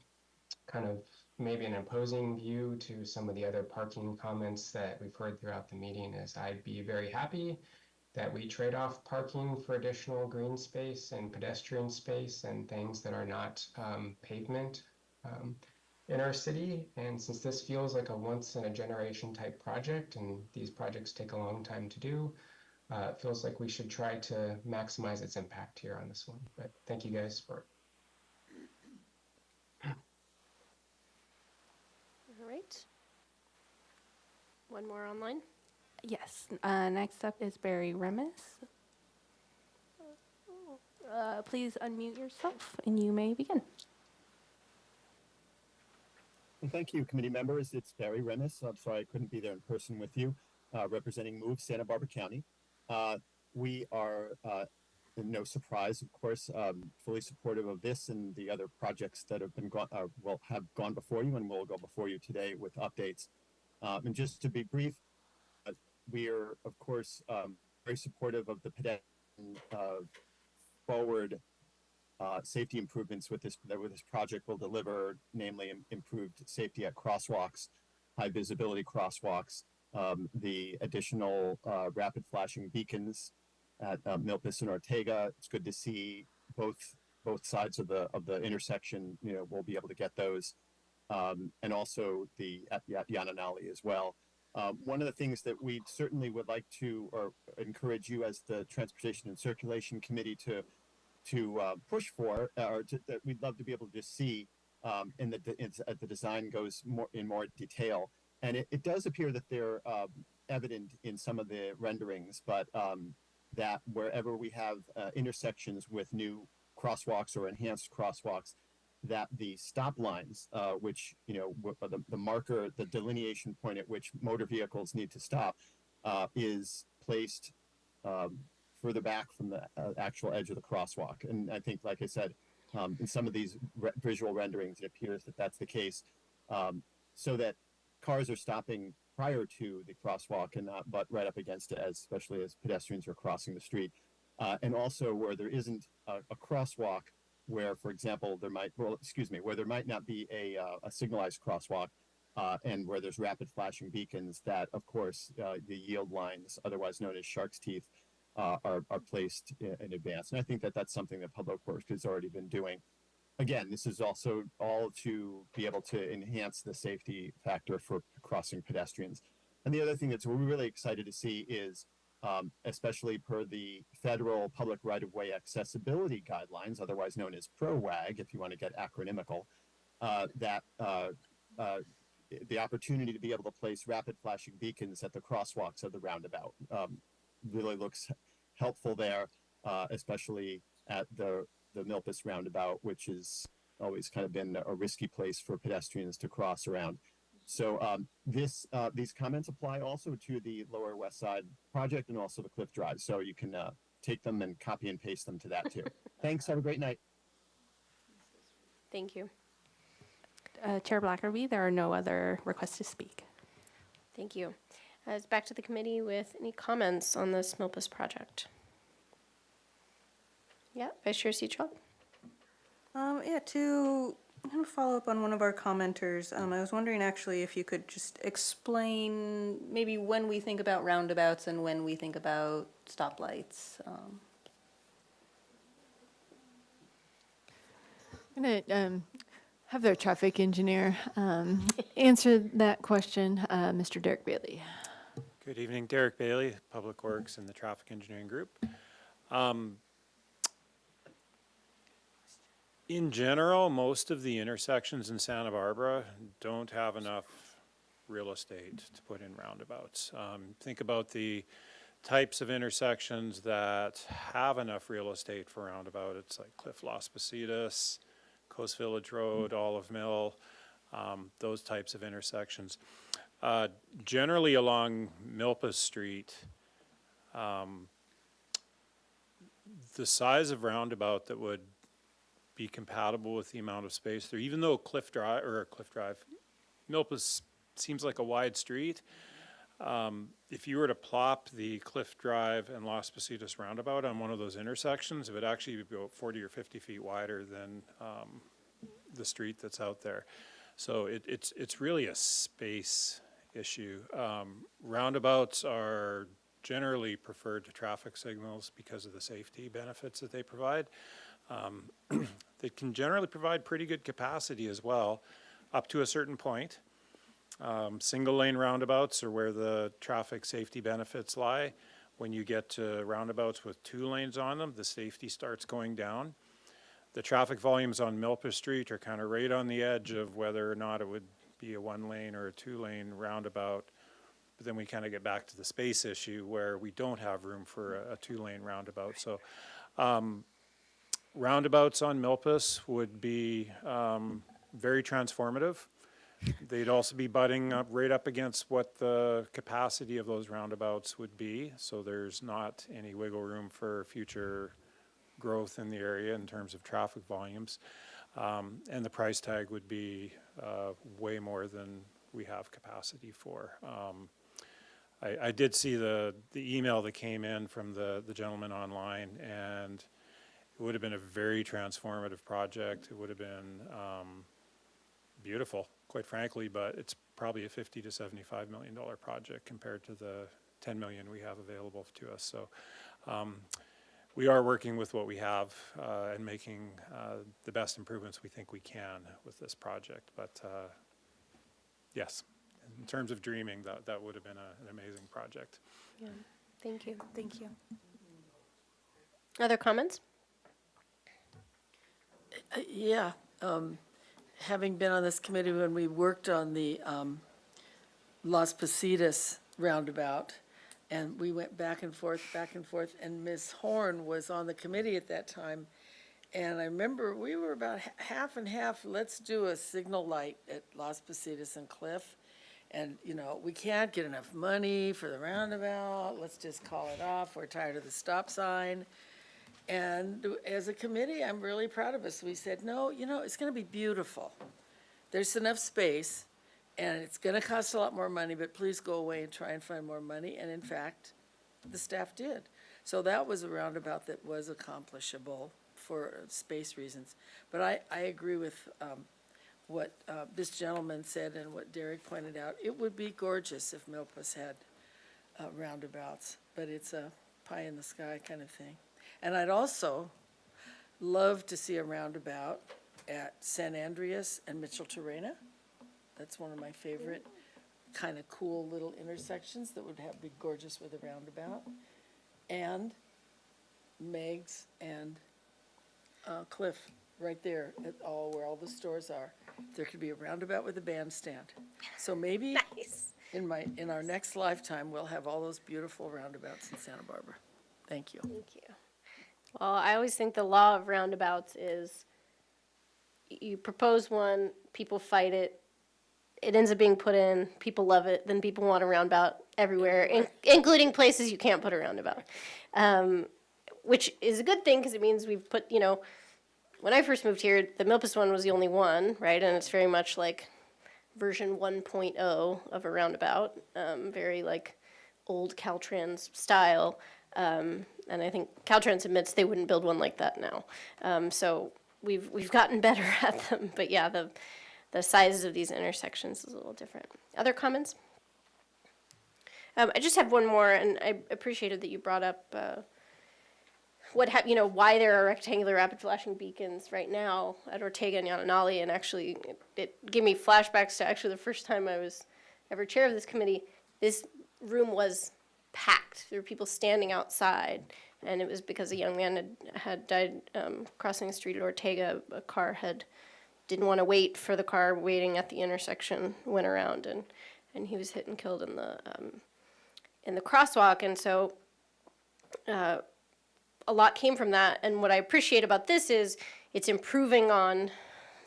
kind of maybe an opposing view to some of the other parking comments that we've heard throughout the meeting is I'd be very happy that we trade off parking for additional green space and pedestrian space and things that are not pavement in our city. And since this feels like a once in a generation type project, and these projects take a long time to do, it feels like we should try to maximize its impact here on this one. But thank you guys for All right. One more online. Yes. Next up is Barry Remis. Please unmute yourself and you may begin. Well, thank you, committee members. It's Barry Remis. I'm sorry I couldn't be there in person with you, representing MOVE Santa Barbara County. We are, no surprise, of course, fully supportive of this and the other projects that have been have gone before you and will go before you today with updates. And just to be brief, we are, of course, very supportive of the pedestrian forward safety improvements with this project will deliver, namely improved safety at crosswalks, high visibility crosswalks, the additional rapid flashing beacons at Milpas and Ortega. It's good to see both sides of the intersection. We'll be able to get those, and also at Yananali as well. One of the things that we certainly would like to or encourage you as the Transportation and Circulation Committee to push for, or that we'd love to be able to just see as the design goes more detail. And it does appear that they're evident in some of the renderings, but that wherever we have intersections with new crosswalks or enhanced crosswalks, that the stop lines, which, the marker, the delineation point at which motor vehicles need to stop, is placed further back from the actual edge of the crosswalk. And I think, like I said, in some of these visual renderings, it appears that that's the case, so that cars are stopping prior to the crosswalk and not but right up against it, especially as pedestrians are crossing the street. And also where there isn't a crosswalk, where, for example, where there might not be a signalized crosswalk, and where there's rapid flashing beacons, that, of course, the yield lines, otherwise known as shark's teeth, are placed in advance. And I think that that's something that Public Works has already been doing. Again, this is also all to be able to enhance the safety factor for crossing pedestrians. And the other thing that we're really excited to see is, especially per the federal public right-of-way accessibility guidelines, otherwise known as PROWAG, if you want to get acronymical, that the opportunity to be able to place rapid flashing beacons at the crosswalks of the roundabout really looks helpful there, especially at the Milpas roundabout, which has always kind of been a risky place for pedestrians to cross around. So these comments apply also to the Lower West Side project and also the Cliff Drive. So you can take them and copy and paste them to that too. Thanks. Have a great night. Thank you. Chair Blackerby, there are no other requests to speak. Thank you. It's back to the committee with any comments on this Milpas project. Yeah, Vice Chair Seatrop. To kind of follow up on one of our commenters, I was wondering actually if you could just explain maybe when we think about roundabouts and when we think about stoplights. I'm going to have their traffic engineer answer that question, Mr. Derek Bailey. Good evening, Derek Bailey, Public Works and the Traffic Engineering Group. In general, most of the intersections in Santa Barbara don't have enough real estate to put in roundabouts. Think about the types of intersections that have enough real estate for roundabout. It's like Cliff Las Positas, Coast Village Road, Olive Mill, those types of intersections. Generally along Milpas Street, the size of roundabout that would be compatible with the amount of space there, even though Milpas seems like a wide street. If you were to plop the Cliff Drive and Las Positas roundabout on one of those intersections, it would actually be about 40 or 50 feet wider than the street that's out there. So it's really a space issue. Roundabouts are generally preferred to traffic signals because of the safety benefits that they provide. They can generally provide pretty good capacity as well, up to a certain point. Single lane roundabouts are where the traffic safety benefits lie. When you get to roundabouts with 2 lanes on them, the safety starts going down. The traffic volumes on Milpas Street are kind of right on the edge of whether or not it would be a 1 lane or a 2 lane roundabout. But then we kind of get back to the space issue where we don't have room for a 2 lane roundabout. So roundabouts on Milpas would be very transformative. They'd also be butting up right up against what the capacity of those roundabouts would be. So there's not any wiggle room for future growth in the area in terms of traffic volumes. And the price tag would be way more than we have capacity for. I did see the email that came in from the gentleman online, and it would have been a very transformative project. It would have been beautiful, quite frankly, but it's probably a $50 to $75 million project compared to the $10 million we have available to us. So we are working with what we have and making the best improvements we think we can with this project. But yes, in terms of dreaming, that would have been an amazing project. Yeah, thank you. Thank you. Other comments? Yeah, having been on this committee when we worked on the Las Positas roundabout, and we went back and forth, and Ms. Horn was on the committee at that time. And I remember we were about half and half, let's do a signal light at Las Positas and Cliff. And, you know, we can't get enough money for the roundabout, let's just call it off, we're tired of the stop sign. And as a committee, I'm really proud of us. We said, no, you know, it's gonna be beautiful. There's enough space, and it's gonna cost a lot more money, but please go away and try and find more money. And in fact, the staff did. So that was a roundabout that was accomplishable for space reasons. But I agree with what this gentleman said and what Derek pointed out. It would be gorgeous if Milpas had roundabouts, but it's a pie in the sky kind of thing. And I'd also love to see a roundabout at San Andreas and Mitchell Terrena. That's one of my favorite kind of cool little intersections that would be gorgeous with a roundabout. And Meg's and Cliff, right there at where all the stores are. There could be a roundabout with a bandstand. So maybe Nice. in our next lifetime, we'll have all those beautiful roundabouts in Santa Barbara. Thank you. Thank you. Well, I always think the law of roundabouts is you propose one, people fight it, it ends up being put in, people love it, then people want a roundabout everywhere, including places you can't put a roundabout. Which is a good thing because it means we've put, you know, when I first moved here, the Milpas one was the only one, right? And it's very much like version 1.0 of a roundabout, very like old Caltrans style. And I think Caltrans admits they wouldn't build one like that now. So we've gotten better at them. But yeah, the sizes of these intersections is a little different. Other comments? I just have one more, and I appreciated that you brought up why there are rectangular rapid flashing beacons right now at Ortega and Yananali, and actually it gave me flashbacks to actually the first time I was ever chair of this committee. This room was packed. There were people standing outside, and it was because a young man had died crossing the street at Ortega. A car didn't want to wait for the car waiting at the intersection, went around, and he was hit and killed in the crosswalk. And so a lot came from that, and what I appreciate about this is it's improving on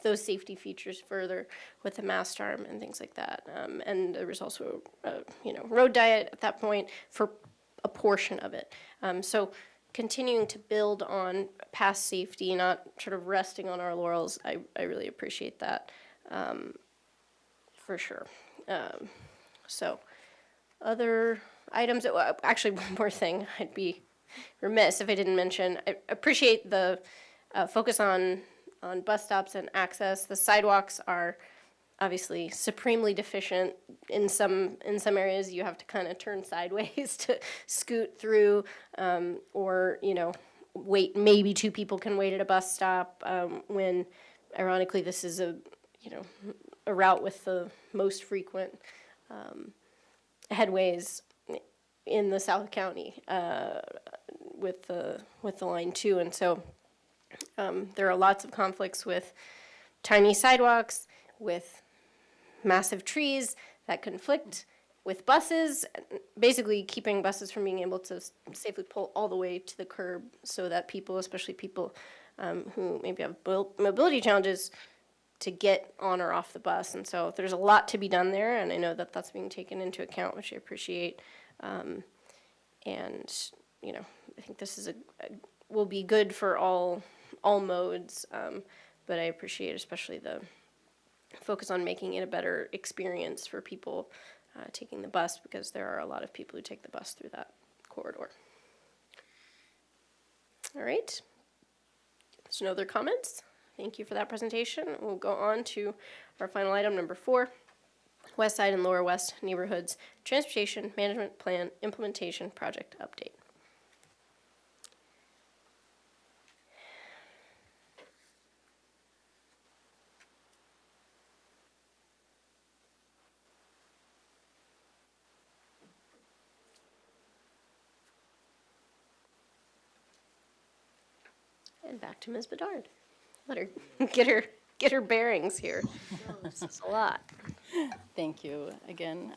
those safety features further with the mast arm and things like that. And there was also, road diet at that point for a portion of it. So continuing to build on past safety, not sort of resting on our laurels, I really appreciate that, for sure. So other items, actually one more thing, I'd be remiss if I didn't mention. I appreciate the focus on bus stops and access. The sidewalks are obviously supremely deficient. In some areas, you have to kind of turn sideways to scoot through, or wait. Maybe two people can wait at a bus stop. When, ironically, this is a route with the most frequent headways in the South County. With the line 2, and so there are lots of conflicts with tiny sidewalks, with massive trees that conflict with buses, basically keeping buses from being able to safely pull all the way to the curb, so that people, especially people who maybe have mobility challenges, to get on or off the bus. And so there's a lot to be done there, and I know that that's being taken into account, which I appreciate. And I think this will be good for all modes, but I appreciate especially the focus on making it a better experience for people taking the bus, because there are a lot of people who take the bus through that corridor. All right. There's no other comments. Thank you for that presentation. We'll go on to our final item, number 4. West Side and Lower West Neighborhoods Transportation Management Plan Implementation Project Update. And back to Ms. Bedard. Let her get her bearings here. This is a lot. Thank you again.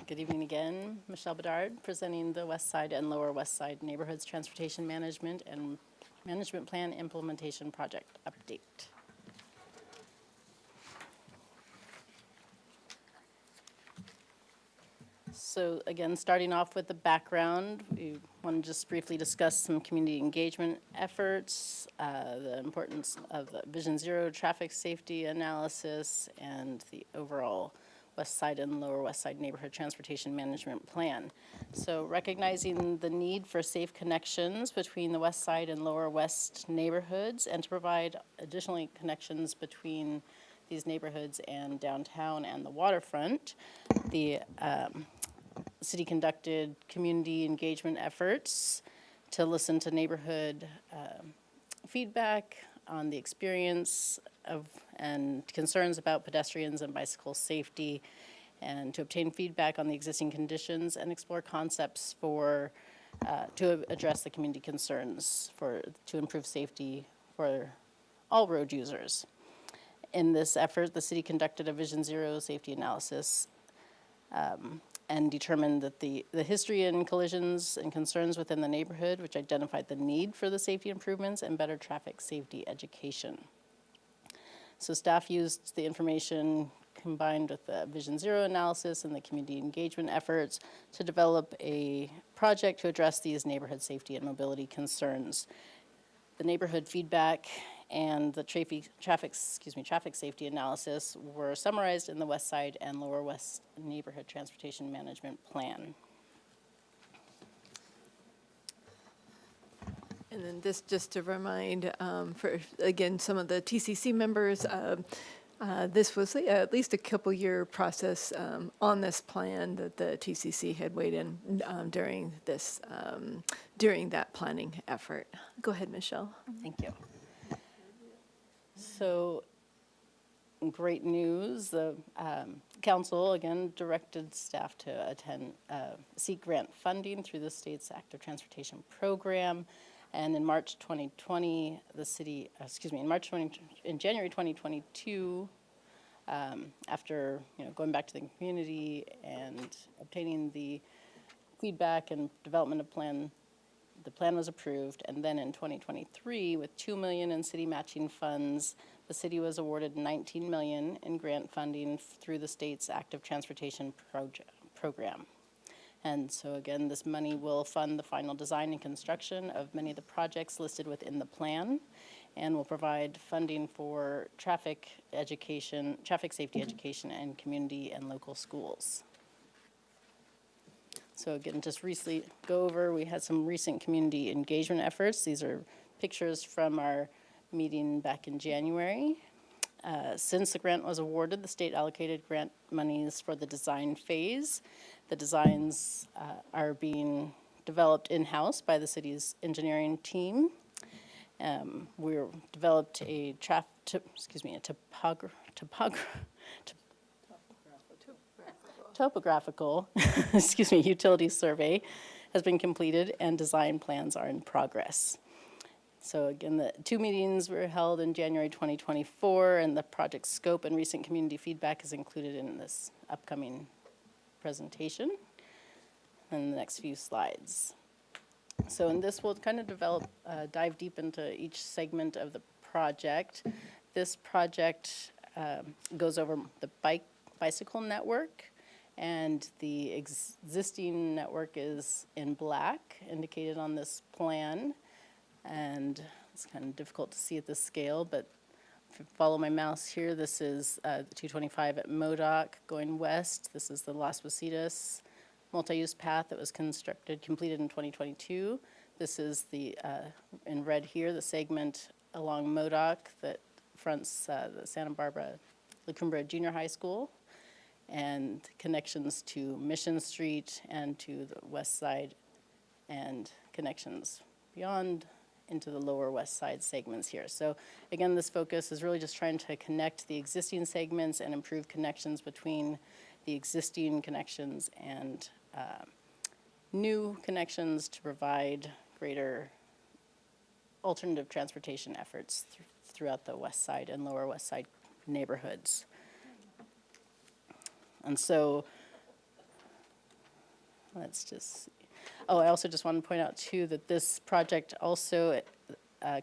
Good evening again. Michelle Bedard, presenting the West Side and Lower West Side Neighborhoods Transportation Management and Management Plan Implementation Project Update. So again, starting off with the background, we want to just briefly discuss some community engagement efforts, the importance of the Vision Zero traffic safety analysis, and the overall West Side and Lower West Side Neighborhood Transportation Management Plan. So recognizing the need for safe connections between the West Side and Lower West neighborhoods, and to provide additionally connections between these neighborhoods and downtown and the waterfront, the city conducted community engagement efforts to listen to neighborhood feedback on the experience of and concerns about pedestrians and bicycle safety, and to obtain feedback on the existing conditions and explore concepts for to address the community concerns to improve safety for all road users. In this effort, the city conducted a Vision Zero safety analysis and determined that the history and collisions and concerns within the neighborhood, which identified the need for the safety improvements and better traffic safety education. So staff used the information combined with the Vision Zero analysis and the community engagement efforts to develop a project to address these neighborhood safety and mobility concerns. The neighborhood feedback and the traffic safety analysis were summarized in the West Side and Lower West Neighborhood Transportation Management Plan. And then this, just to remind, for, again, some of the TCC members, this was at least a couple-year process on this plan that the TCC had weighed in during that planning effort. Go ahead, Michelle. Thank you. So, great news. The council, again, directed staff to seek grant funding through the state's active transportation program. And in March 2020, in January 2022, after going back to the community and obtaining the feedback and development of plan, the plan was approved. And then in 2023, with $2 million in city matching funds, the city was awarded $19 million in grant funding through the state's active transportation program. And so again, this money will fund the final design and construction of many of the projects listed within the plan, and will provide funding for traffic safety education, and community and local schools. So again, just recently go over, we had some recent community engagement efforts. These are pictures from our meeting back in January. Since the grant was awarded, the state allocated grant monies for the design phase. The designs are being developed in-house by the city's engineering team. We developed a topographical utility survey has been completed, and design plans are in progress. So again, the 2 meetings were held in January 2024, and the project scope and recent community feedback is included in this upcoming presentation and the next few slides. So in this, we'll kind of dive deep into each segment of the project. This project goes over the bicycle network, and the existing network is in black, indicated on this plan. And it's kind of difficult to see at this scale, but if you follow my mouse here, this is the 225 at Modoc going west. This is the Las Positas multi-use path that was completed in 2022. This is the, in red here, the segment along Modoc that fronts the Santa Barbara La Cumbre Junior High School, and connections to Mission Street and to the west side, and connections beyond into the lower west side segments here. So again, this focus is really just trying to connect the existing segments and improve connections between the existing connections and new connections to provide greater alternative transportation efforts throughout the west side and lower west side neighborhoods. And so, let's just see. Oh, I also just want to point out too that this project also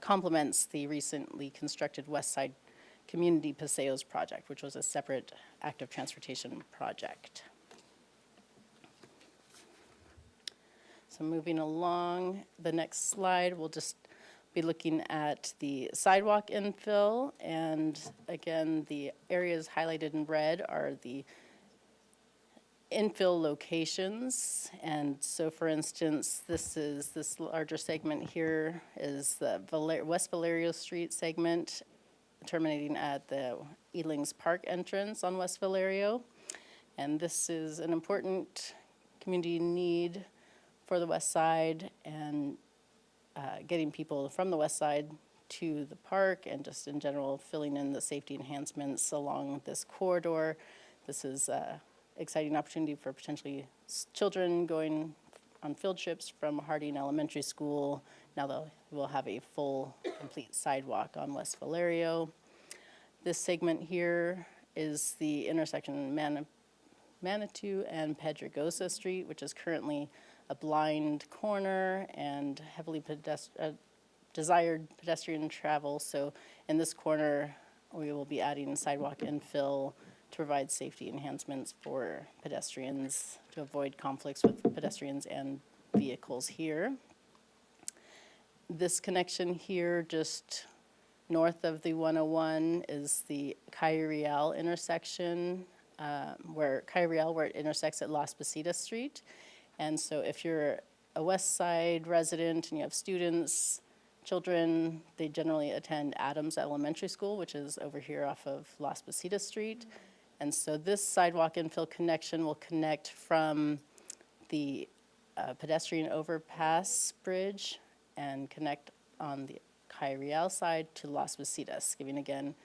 complements the recently constructed West Side Community Paseos project, which was a separate active transportation project. So moving along, the next slide, we'll just be looking at the sidewalk infill. And again, the areas highlighted in red are the infill locations. And so for instance, this larger segment here is the West Valerio Street segment terminating at the Elings Park entrance on West Valerio. And this is an important community need for the west side, and getting people from the west side to the park, and just in general filling in the safety enhancements along this corridor. This is an exciting opportunity for potentially children going on field trips from Harding Elementary School. Now we'll have a full, complete sidewalk on West Valerio. This segment here is the intersection Manitou and Pedregosa Street, which is currently a blind corner and heavily desired pedestrian travel. So in this corner, we will be adding sidewalk infill to provide safety enhancements for pedestrians to avoid conflicts with pedestrians and vehicles here. This connection here, just north of the 101, is the Calle Real intersection, where it intersects at Las Positas Street. And so if you're a West Side resident and you have students, children, they generally attend Adams Elementary School, which is over here off of Las Positas Street. And so this sidewalk infill connection will connect from the pedestrian overpass bridge and connect on the Calle Real side to Las Positas, giving again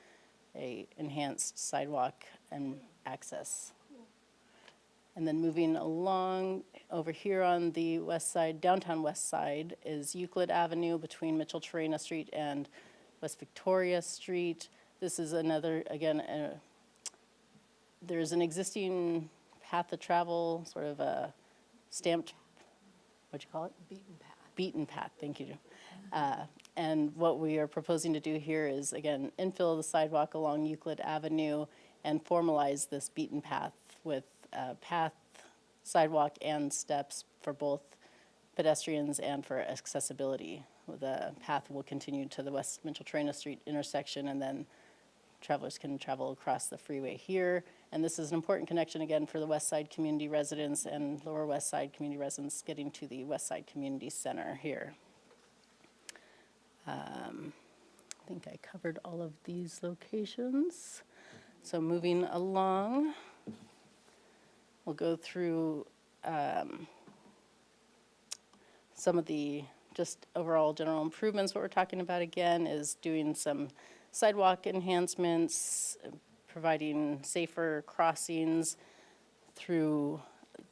a enhanced sidewalk and access. And then moving along over here on the west side, downtown west side, is Euclid Avenue between Mitchell-Terena Street and West Victoria Street. This is another, again, there's an existing path of travel, sort of a stamped, what'd you call it? Beaten path. Beaten path, thank you. And what we are proposing to do here is, again, infill the sidewalk along Euclid Avenue and formalize this beaten path with path, sidewalk, and steps for both pedestrians and for accessibility. The path will continue to the West Mitchell-Terena Street intersection, and then travelers can travel across the freeway here. And this is an important connection, again, for the West Side community residents and Lower West Side community residents getting to the West Side Community Center here. I think I covered all of these locations. So moving along, we'll go through some of the just overall general improvements. What we're talking about again is doing some sidewalk enhancements, providing safer crossings through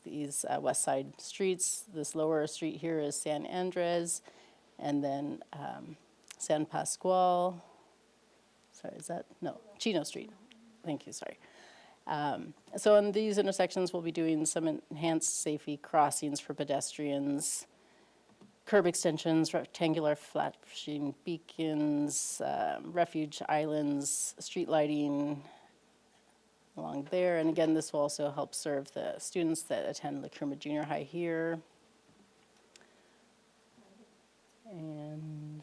these west side streets. This lower street here is San Andres, and then San Pascual. Sorry, is that? No, Chino Street. Thank you, sorry. So in these intersections, we'll be doing some enhanced safety crossings for pedestrians, curb extensions, rectangular flashing beacons, refuge islands, street lighting along there. And again, this will also help serve the students that attend La Cruma Junior High here. And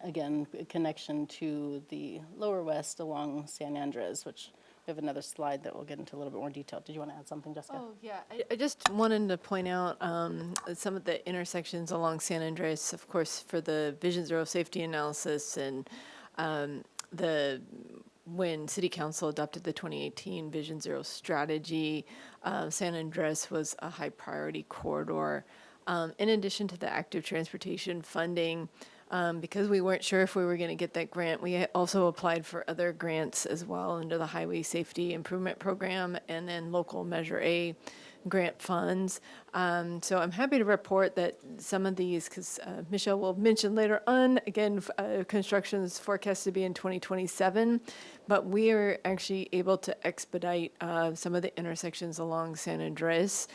again, a connection to the lower west along San Andres, which we have another slide that we'll get into a little bit more detail. Did you want to add something, Jessica? Oh, yeah. I just wanted to point out some of the intersections along San Andreas, of course, for the Vision Zero safety analysis, and when City Council adopted the 2018 Vision Zero strategy, San Andreas was a high priority corridor. In addition to the active transportation funding, Because we weren't sure if we were going to get that grant, we also applied for other grants as well under the Highway Safety Improvement Program and then local Measure A grant funds. So I'm happy to report that some of these, because Michelle will mention later on, again, construction is forecast to be in 2027, but we are actually able to expedite some of the intersections along San Andres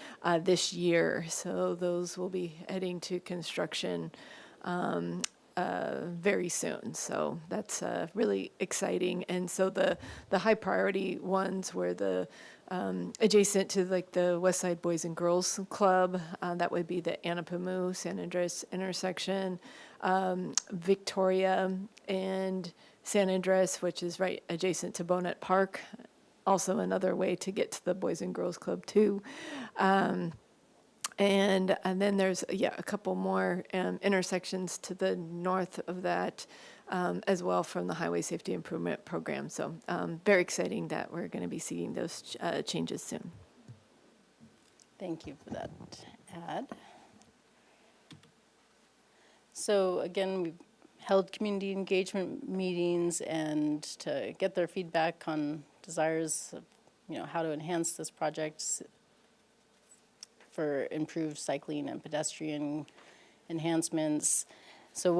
this year. So those will be heading to construction very soon. So that's really exciting. And so the high priority ones were the adjacent to like the West Side Boys and Girls Club. That would be the Anapamu San Andres intersection, Victoria and San Andres, which is right adjacent to Bonet Park. Also another way to get to the Boys and Girls Club too. And then there's, a couple more intersections to the north of that as well from the Highway Safety Improvement Program. So very exciting that we're going to be seeing those changes soon. Thank you for that add. So again, we've held community engagement meetings and to get their feedback on desires of, how to enhance this project for improved cycling and pedestrian enhancements. So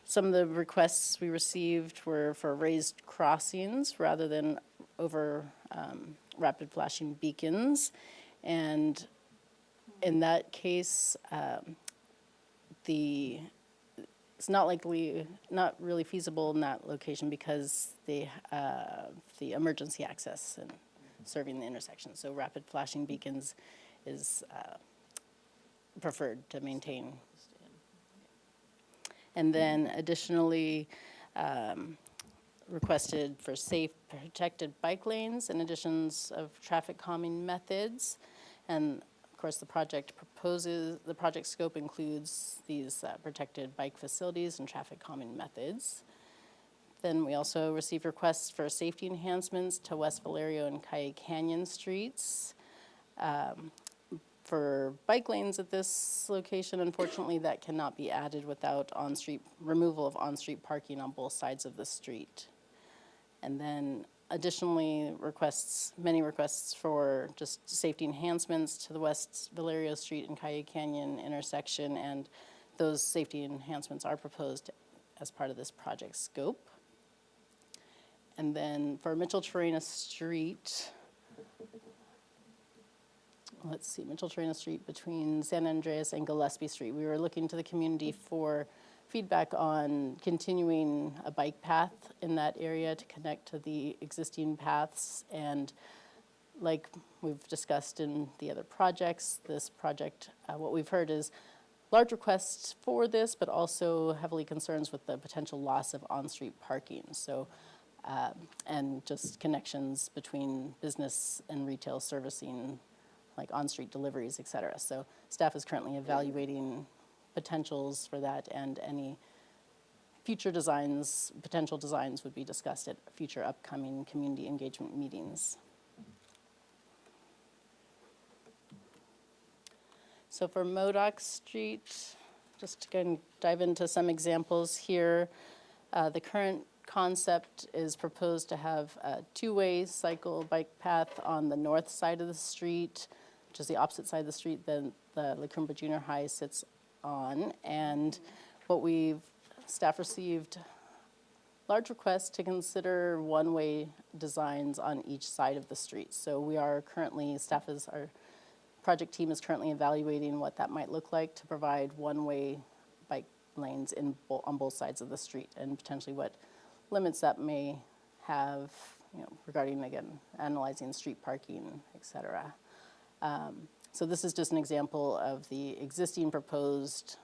some of the requests we received were for raised crossings rather than over rapid flashing beacons. And in that case, it's not really feasible in that location because the emergency access and serving the intersection. So rapid flashing beacons is preferred to maintain. And then additionally, requested for safe protected bike lanes and additions of traffic calming methods. And of course, the project scope includes these protected bike facilities and traffic calming methods. Then we also received requests for safety enhancements to West Valerio and Calle Canyon streets. For bike lanes at this location, unfortunately, that cannot be added without removal of on-street parking on both sides of the street. And then additionally, many requests for just safety enhancements to the West Valerio Street and Calle Canyon intersection, and those safety enhancements are proposed as part of this project scope. And then for Mitchell-Torrena Street, Mitchell-Torrena Street between San Andreas and Gillespie Street. We were looking to the community for feedback on continuing a bike path in that area to connect to the existing paths. And like we've discussed in the other projects, this project, what we've heard is large requests for this, but also heavily concerns with the potential loss of on-street parking. So, and just connections between business and retail servicing, like on-street deliveries, et cetera. So staff is currently evaluating potentials for that, and any future potential designs would be discussed at future upcoming community engagement meetings. So for Modoc Street, just to go and dive into some examples here, the current concept is proposed to have a two-way cycle bike path on the north side of the street, which is the opposite side of the street than the La Cumbre Junior High sits on. And staff received large requests to consider one-way designs on each side of the street. So our project team is currently evaluating what that might look like to provide one-way bike lanes on both sides of the street, and potentially what limits that may have, regarding, again, analyzing street parking, et cetera. So this is just an example of the existing proposed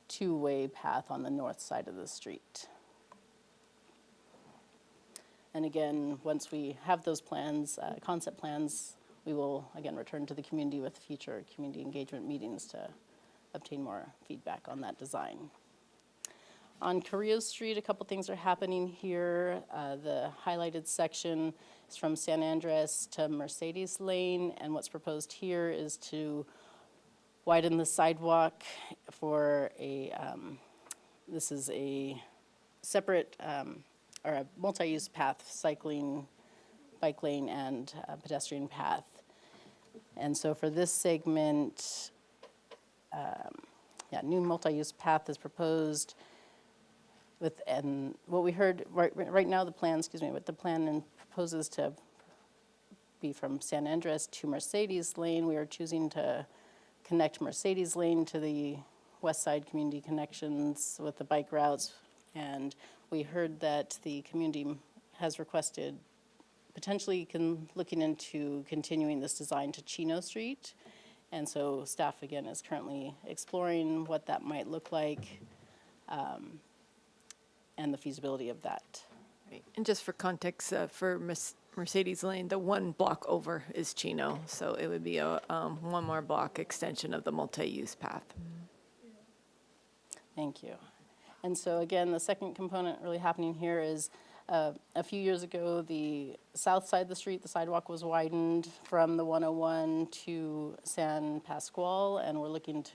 two-way path on the north side of the street. And again, once we have those plans, concept plans, we will again return to the community with future community engagement meetings to obtain more feedback on that design. On Carrillo Street, a couple things are happening here. The highlighted section is from San Andres to Mercedes Lane, and what's proposed here is to widen the sidewalk for a this is a separate, or a multi-use path, cycling, bike lane, and pedestrian path. And so for this segment, new multi-use path is proposed with, and what we heard, right now the plan, what the plan proposes to be from San Andres to Mercedes Lane. We are choosing to connect Mercedes Lane to the West Side Community Connections with the bike routes. And we heard that the community has requested potentially looking into continuing this design to Chino Street. And so staff, again, is currently exploring what that might look like and the feasibility of that. Right. And just for context, for Mercedes Lane, the one block over is Chino, so it would be a one more block extension of the multi-use path. Thank you. And so again, the second component really happening here is a few years ago, the south side of the street, the sidewalk was widened from the 101 to San Pascual, and we're looking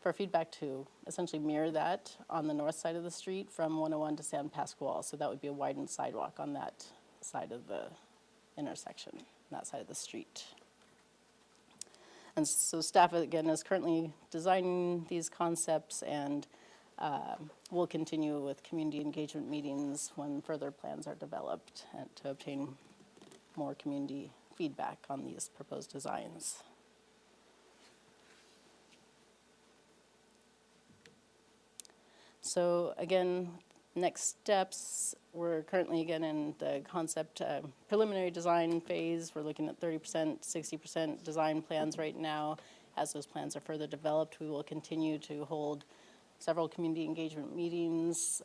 for feedback to essentially mirror that on the north side of the street from 101 to San Pascual. So that would be a widened sidewalk on that side of the intersection, that side of the street. And so staff, again, is currently designing these concepts, and we'll continue with community engagement meetings when further plans are developed and to obtain more community feedback on these proposed designs. So again, next steps, we're currently again in the concept preliminary design phase. We're looking at 30%, 60% design plans right now. As those plans are further developed, we will continue to hold several community engagement meetings.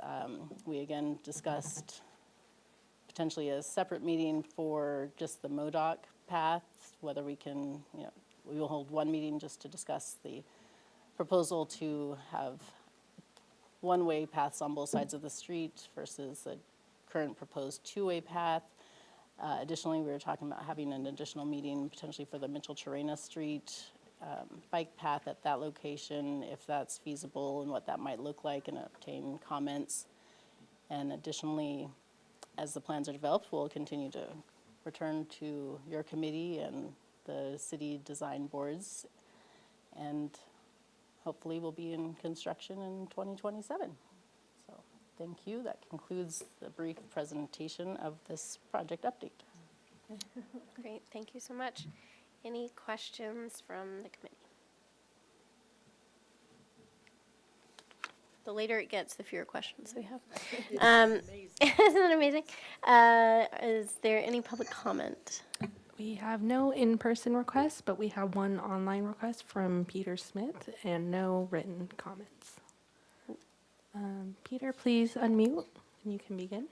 We again discussed potentially a separate meeting for just the MODOC path, whether we can, we will hold one meeting just to discuss the proposal to have one-way paths on both sides of the street versus the current proposed two-way path. Additionally, we were talking about having an additional meeting potentially for the Mitchell-Chorena Street bike path at that location, if that's feasible and what that might look like, and obtain comments. And additionally, as the plans are developed, we'll continue to return to your committee and the city design boards, and hopefully we'll be in construction in 2027. So thank you. That concludes the brief presentation of this project update. Great, thank you so much. Any questions from the committee? The later it gets, the fewer questions we have. Isn't that amazing? Is there any public comment? We have no in-person requests, but we have one online request from Peter Smith and no written comments. Peter, please unmute and you can begin.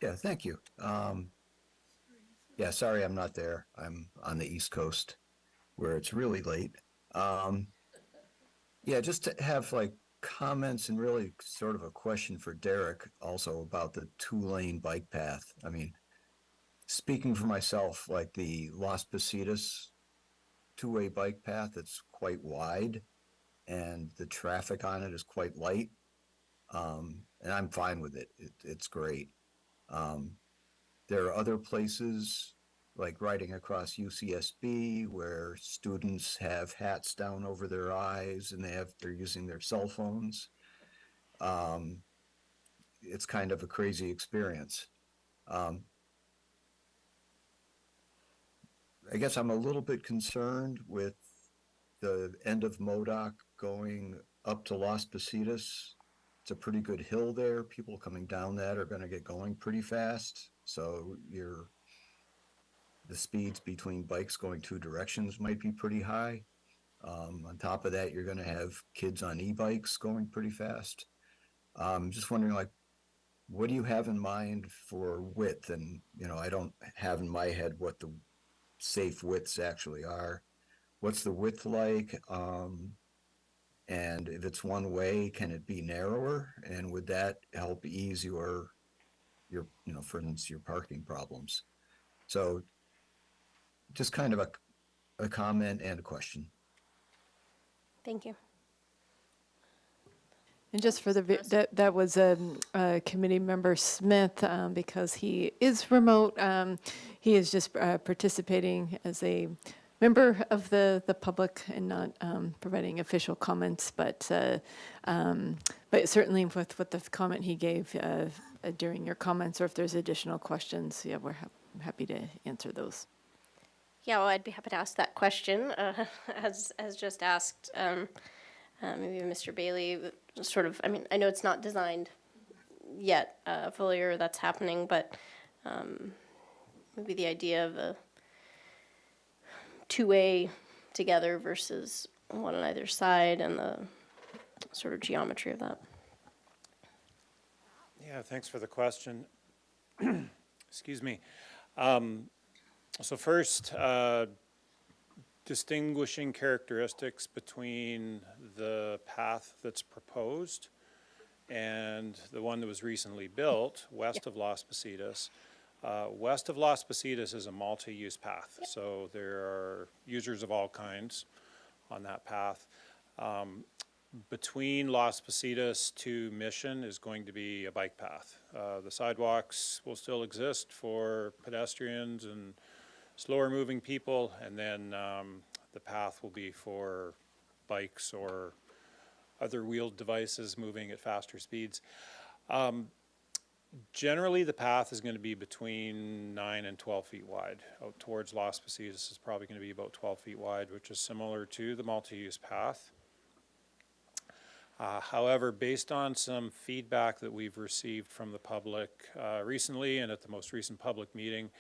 Yeah, thank you. Yeah, sorry I'm not there. I'm on the East Coast where it's really late. Yeah, just to have like comments and really sort of a question for Derek also about the two-lane bike path. I mean, speaking for myself, like the Las Positas two-way bike path, it's quite wide and the traffic on it is quite light. And I'm fine with it. It's great. There are other places like riding across UCSB where students have hats down over their eyes and they're using their cell phones. It's kind of a crazy experience. I guess I'm a little bit concerned with the end of MODOC going up to Las Positas. It's a pretty good hill there. People coming down that are going to get going pretty fast. So the speeds between bikes going two directions might be pretty high. On top of that, you're going to have kids on e-bikes going pretty fast. Just wondering, like, what do you have in mind for width? And, I don't have in my head what the safe widths actually are. What's the width like? And if it's one way, can it be narrower? And would that help ease your for instance, your parking problems? So just kind of a comment and a question. Thank you. And just for that was Committee Member Smith, because he is remote. He is just participating as a member of the public and not providing official comments, but certainly with the comment he gave during your comments, or if there's additional questions, yeah, we're happy to answer those. Yeah, well, I'd be happy to ask that question, as just asked. Maybe Mr. Bailey, sort of, I mean, I know it's not designed yet fully, or that's happening, but maybe the idea of a two-way together versus one on either side, and the sort of geometry of that. Yeah, thanks for the question. Excuse me. So first, distinguishing characteristics between the path that's proposed and the one that was recently built west of Las Positas. West of Las Positas is a multi-use path, so there are users of all kinds on that path. Between Las Positas to Mission is going to be a bike path. The sidewalks will still exist for pedestrians and slower moving people, and then the path will be for bikes or other wheeled devices moving at faster speeds. Generally, the path is going to be between 9 and 12 feet wide. Out towards Las Positas is probably going to be about 12 feet wide, which is similar to the multi-use path. However, based on some feedback that we've received from the public recently and at the most recent public meeting,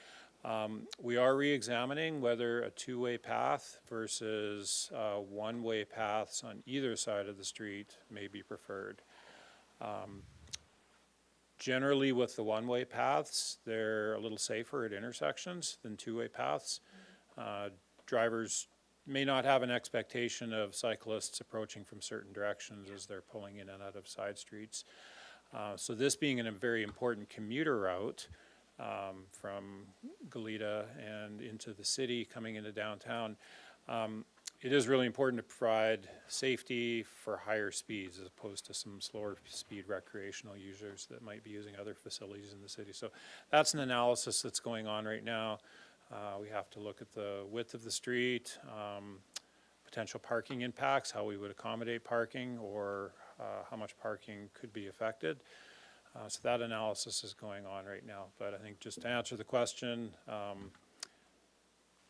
we are re-examining whether a two-way path versus one-way paths on either side of the street may be preferred. Generally, with the one-way paths, they're a little safer at intersections than two-way paths. Drivers may not have an expectation of cyclists approaching from certain directions as they're pulling in and out of side streets. So this being a very important commuter route from Goleta and into the city coming into downtown, it is really important to provide safety for higher speeds as opposed to some slower speed recreational users that might be using other facilities in the city. So that's an analysis that's going on right now. We have to look at the width of the street, potential parking impacts, how we would accommodate parking, or how much parking could be affected. So that analysis is going on right now. But I think just to answer the question,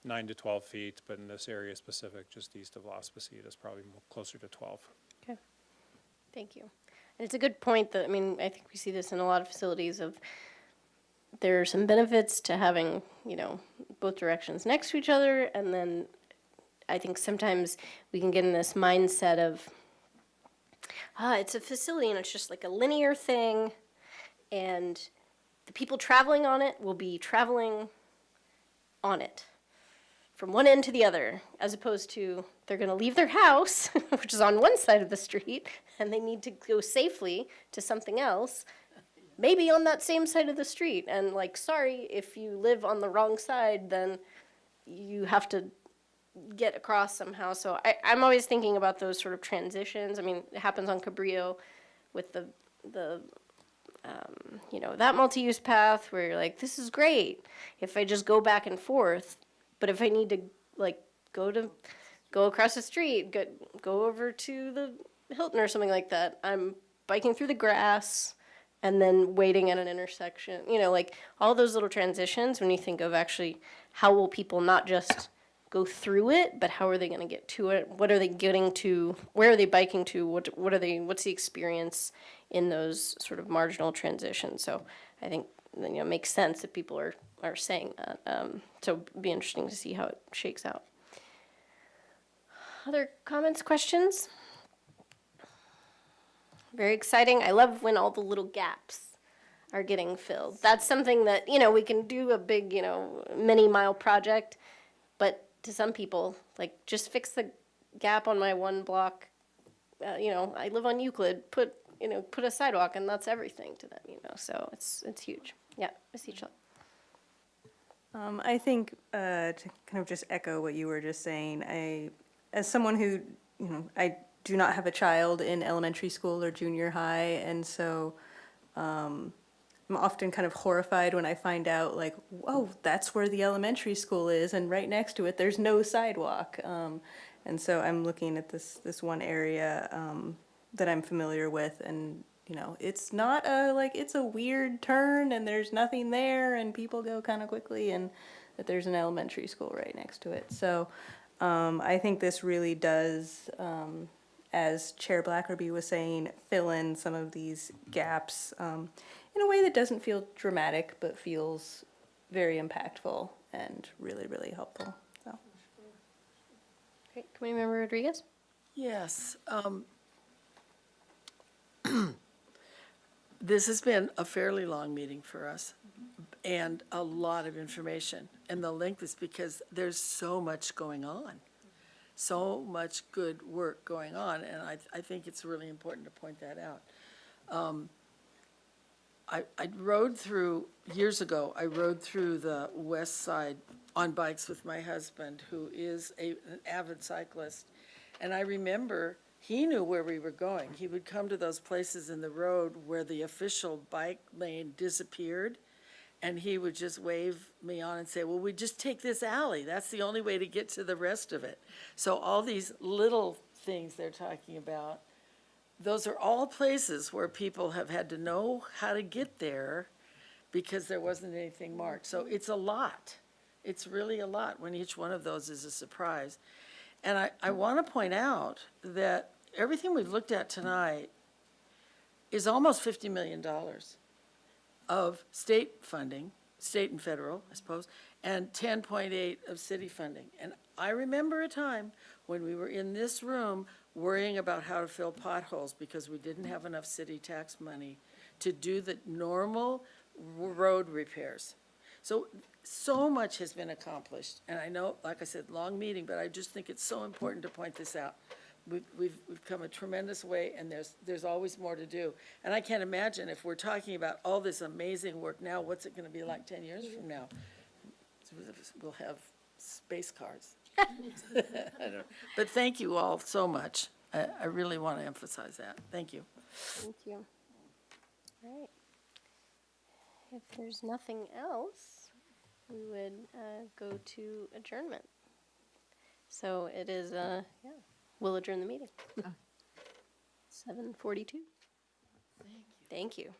9 to 12 feet, but in this area specific, just east of Las Positas, probably closer to 12. Okay, thank you. And it's a good point that, I mean, I think we see this in a lot of facilities of, there are some benefits to having, you know, both directions next to each other, and then I think sometimes we can get in this mindset of, it's a facility and it's just like a linear thing, and the people traveling on it will be traveling on it from one end to the other, as opposed to they're going to leave their house, which is on one side of the street, and they need to go safely to something else, maybe on that same side of the street. And like, sorry, if you live on the wrong side, then you have to get across somehow. So I'm always thinking about those sort of transitions. I mean, it happens on Cabrillo with the you know, that multi-use path where you're like, this is great if I just go back and forth. But if I need to, like, go across the street, go over to the Hilton or something like that, I'm biking through the grass and then waiting at an intersection. You know, like, all those little transitions, when you think of actually how will people not just go through it, but how are they going to get to it? What are they getting to? Where are they biking to? What's the experience in those sort of marginal transitions? So I think, you know, it makes sense that people are saying that. So it'd be interesting to see how it shakes out. Other comments, questions? Very exciting. I love when all the little gaps are getting filled. That's something that, you know, we can do a big, you know, many mile project, but to some people, like, just fix the gap on my one block. You know, I live on Euclid, put a sidewalk, and that's everything to them, you know, so it's huge. Yeah, it's huge. I think to kind of just echo what you were just saying, as someone who, you know, I do not have a child in elementary school or junior high, and so I'm often kind of horrified when I find out, like, oh, that's where the elementary school is, and right next to it, there's no sidewalk. And so I'm looking at this one area that I'm familiar with, and you know, it's not it's a weird turn, and there's nothing there, and people go kind of quickly, and that there's an elementary school right next to it. So I think this really does, as Chair Blackerby was saying, fill in some of these gaps in a way that doesn't feel dramatic, but feels very impactful and really, really helpful. So. Great. Committee Member Rodriguez? Yes. This has been a fairly long meeting for us and a lot of information. And the length is because there's so much going on, so much good work going on. And I think it's really important to point that out. I rode through, years ago, I rode through the west side on bikes with my husband, who is an avid cyclist. And I remember he knew where we were going. He would come to those places in the road where the official bike lane disappeared, and he would just wave me on and say, well, we just take this alley. That's the only way to get to the rest of it. So all these little things they're talking about, those are all places where people have had to know how to get there because there wasn't anything marked. So it's a lot. It's really a lot when each one of those is a surprise. And I want to point out that everything we've looked at tonight is almost $50 million of state funding, state and federal, I suppose, and 10.8 of city funding. And I remember a time when we were in this room worrying about how to fill potholes because we didn't have enough city tax money to do the normal road repairs. So much has been accomplished, and I know, like I said, long meeting, but I just think it's so important to point this out. We've come a tremendous way, and there's always more to do. And I can't imagine if we're talking about all this amazing work now, what's it going to be like 10 years from now? We'll have space cars. I don't know. But thank you all so much. I really want to emphasize that. Thank you. Thank you. All right. If there's nothing else, we would go to adjournment. So it is, we'll adjourn the meeting. 7:42. Thank you. Thank you.